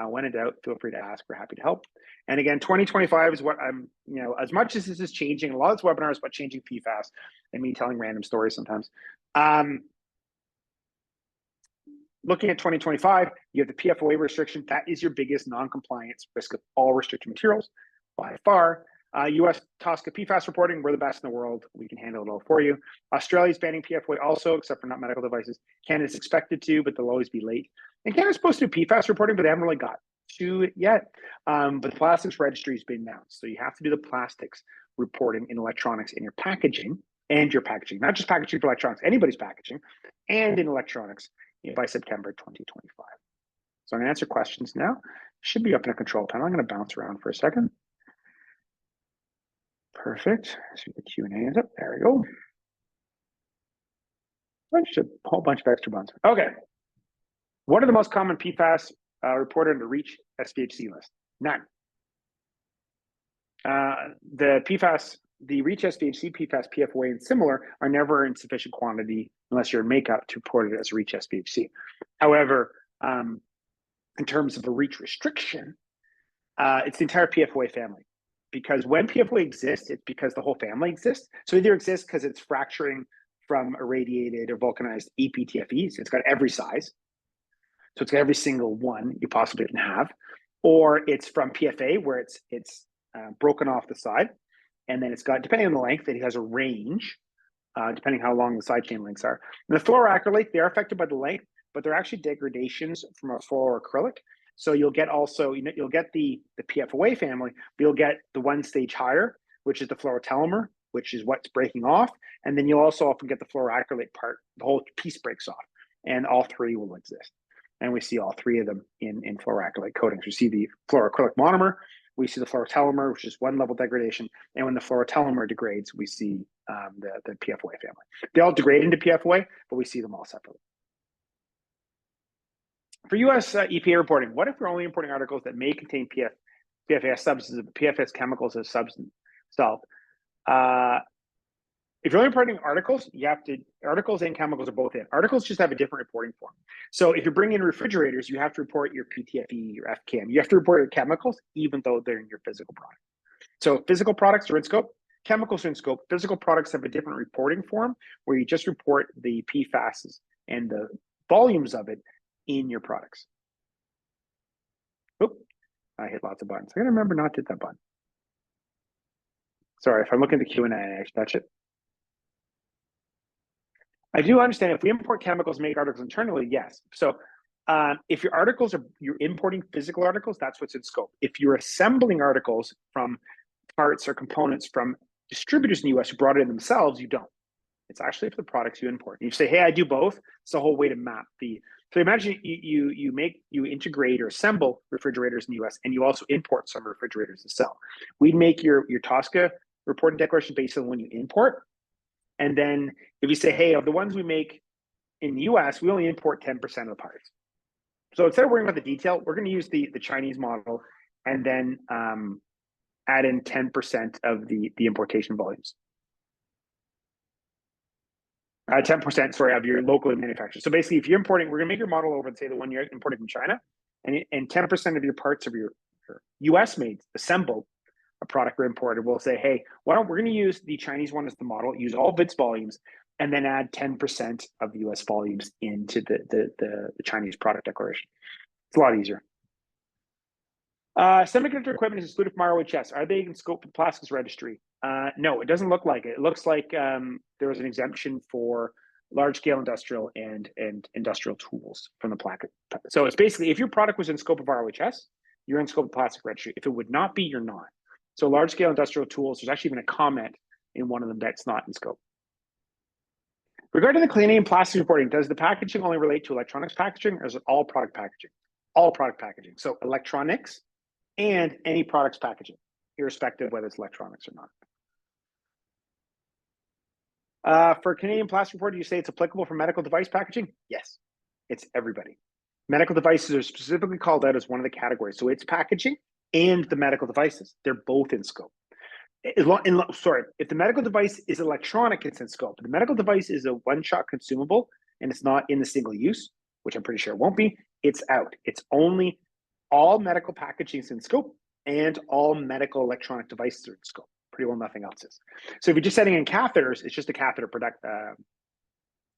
S1: When in doubt, feel free to ask. We're happy to help. And again, 2025 is what I'm, as much as this is changing, a lot of this webinar is about changing PFAS and me telling random stories sometimes. Looking at 2025, you have the PFOA restriction. That is your biggest non-compliance risk of all restricted materials by far. US TSCA PFAS reporting, we're the best in the world. We can handle it all for you. Australia's banning PFOA also, except for not medical devices. Canada's expected to, but they'll always be late. And Canada's supposed to do PFAS reporting, but they haven't really got to it yet. But the plastics registry has been announced. So you have to do the plastics reporting in electronics in your packaging and your packaging, not just packaging for electronics, anybody's packaging, and in electronics by September 2025. So I'm going to answer questions now. Should be up in a control panel. I'm going to bounce around for a second. Perfect. So the Q&A is up. There we go. A whole bunch of extra ones. Okay. What are the most common PFAS reported in the REACH SPHC list? None. The PFAS, the REACH SPHC, PFAS, PFOA, and similar are never in sufficient quantity unless you're in makeup to report it as REACH SPHC. However, in terms of a REACH restriction, it's the entire PFOA family. Because when PFOA exists, it's because the whole family exists. So it either exists because it's fracturing from irradiated or vulcanized ePTFE, so it's got every size. So it's got every single one you possibly can have. Or it's from PFA, where it's broken off the side. And then it's got, depending on the length, it has a range, depending how long the side chain links are. And the fluoroacrylate, they are affected by the length, but they're actually degradations from a fluoroacrylic. So you'll get also, you'll get the PFOA family, but you'll get the one stage higher, which is the fluorotelmer, which is what's breaking off. And then you'll also often get the fluoroacrylate part, the whole piece breaks off, and all three will exist. And we see all three of them in fluoroacrylate coatings. We see the fluoroacrylic monomer, we see the fluorotelmer, which is one level degradation. And when the fluorotelmer degrades, we see the PFOA family. They all degrade into PFOA, but we see them all separately. For US EPA reporting, what if we're only importing articles that may contain PFAS substances, PFAS chemicals as substance itself? If you're only importing articles, you have to, articles and chemicals are both in. Articles just have a different reporting form. So if you're bringing in refrigerators, you have to report your PTFE, your FCAM. You have to report your chemicals, even though they're in your physical product. So physical products are in scope, chemicals are in scope. Physical products have a different reporting form where you just report the PFASs and the volumes of it in your products. Oop, I hit lots of buttons. I gotta remember not to hit that button. Sorry, if I'm looking at the Q&A, I should touch it. I do understand if we import chemicals, make articles internally, yes. So if your articles are, you're importing physical articles, that's what's in scope. If you're assembling articles from parts or components from distributors in the US who brought it in themselves, you don't. It's actually for the products you import. And you say, hey, I do both. It's a whole way to map the. So imagine you integrate or assemble refrigerators in the US, and you also import some refrigerators to sell. We'd make your TSCA reporting declaration based on when you import. And then if you say, hey, of the ones we make in the US, we only import 10% of the parts. So instead of worrying about the detail, we're going to use the Chinese model and then add in 10% of the importation volumes. 10%, sorry, of your locally manufactured. So basically, if you're importing, we're gonna make your model over and say the one you're importing from China, and 10% of your parts of your US made, assembled, a product we're imported, we'll say, hey, we're gonna use the Chinese one as the model, use all of its volumes, and then add 10% of the US volumes into the Chinese product declaration. It's a lot easier. Semiconductor equipment is excluded from ROHS. Are they in scope for the plastics registry? No, it doesn't look like it. It looks like there was an exemption for large-scale industrial and industrial tools from the placket. So it's basically, if your product was in scope of ROHS, you're in scope of plastic registry. If it would not be, you're not. So large-scale industrial tools, there's actually even a comment in one of them that's not in scope. Regarding the Canadian plastic reporting, does the packaging only relate to electronics packaging, or is it all product packaging? All product packaging. So electronics and any products packaging, irrespective of whether it's electronics or not. For Canadian plastic reporting, you say it's applicable for medical device packaging? Yes, it's everybody. Medical devices are specifically called out as one of the categories. So it's packaging and the medical devices. They're both in scope. If the medical device is electronic, it's in scope. The medical device is a one-shot consumable and it's not in the single use, which I'm pretty sure it won't be. It's out. It's only all medical packaging is in scope and all medical electronic devices are in scope. Pretty well nothing else is. So if you're just sending in catheters, it's just a catheter product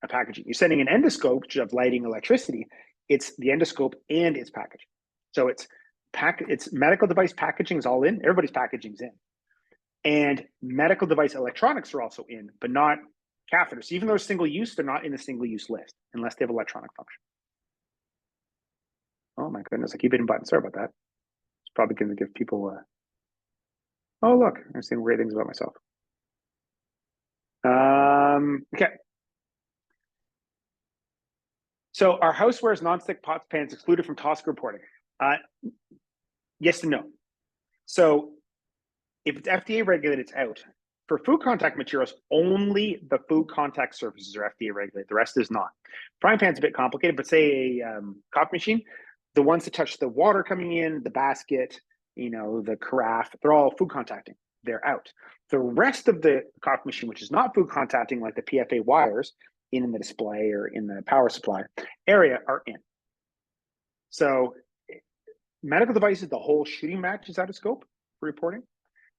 S1: packaging. You're sending an endoscope, which of lighting, electricity, it's the endoscope and its packaging. So it's medical device packaging is all in, everybody's packaging's in. And medical device electronics are also in, but not catheters. So even though they're single use, they're not in the single use list unless they have electronic function. Oh my goodness, I keep hitting buttons. Sorry about that. It's probably going to give people oh, look, I'm saying great things about myself. Okay. So are housewares, nonstick pots, pans excluded from TSCA reporting? Yes and no. So if it's FDA regulated, it's out. For food contact materials, only the food contact surfaces are FDA regulated. The rest is not. Frying pan's a bit complicated, but say a coffee machine, the ones that touch the water coming in, the basket, the carafe, they're all food contacting. They're out. The rest of the coffee machine, which is not food contacting, like the PFA wires in the display or in the power supply area, are in. So medical devices, the whole shooting match is out of scope for reporting,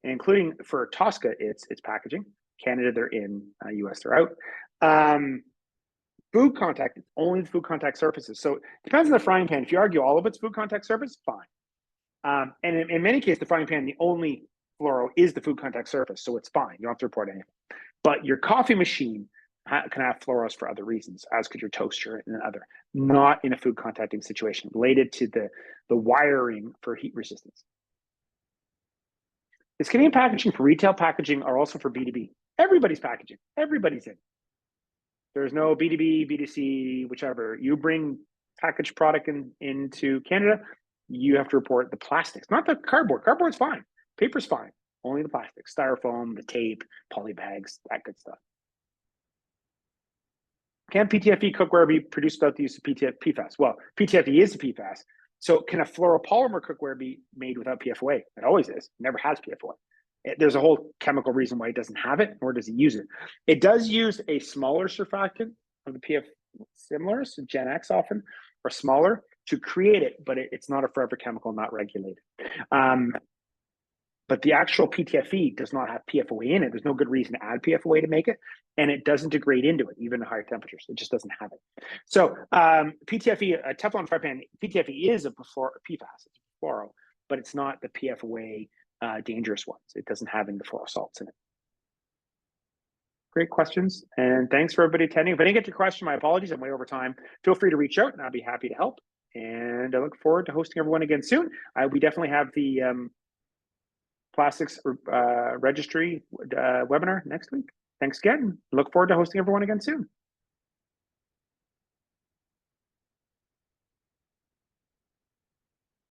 S1: including for TSCA, it's packaging. Canada, they're in. US, they're out. Food contact, it's only the food contact surfaces. So it depends on the frying pan. If you argue all of it's food contact surface, fine. And in many cases, the frying pan, the only fluoro is the food contact surface, so it's fine. You don't have to report anything. But your coffee machine can have fluoros for other reasons, as could your toaster and other, not in a food contacting situation, related to the wiring for heat resistance. Is Canadian packaging for retail packaging or also for B2B? Everybody's packaging. Everybody's in. There's no B2B, B2C, whichever. You bring packaged product into Canada, you have to report the plastics, not the cardboard. Cardboard's fine. Paper's fine. Only the plastics, styrofoam, the tape, poly bags, that good stuff. Can PTFE cookware be produced without the use of PFAS? Well, PTFE is a PFAS. So can a fluoropolymer cookware be made without PFOA? It always is. It never has PFOA. There's a whole chemical reason why it doesn't have it, nor does it use it. It does use a smaller surfactant of the PF similars, so Gen X often, or smaller, to create it, but it's not a forever chemical, not regulated. But the actual PTFE does not have PFOA in it. There's no good reason to add PFOA to make it, and it doesn't degrade into it, even at higher temperatures. It just doesn't have it. So PTFE, a Teflon fry pan, PTFE is a PFAS, it's a fluoro, but it's not the PFOA dangerous ones. It doesn't have any of the fluoro salts in it. Great questions, and thanks for everybody attending. If I didn't get your question, my apologies. I'm way over time. Feel free to reach out, and I'll be happy to help. And I look forward to hosting everyone again soon. We definitely have the plastics registry webinar next week. Thanks again. Look forward to hosting everyone again soon.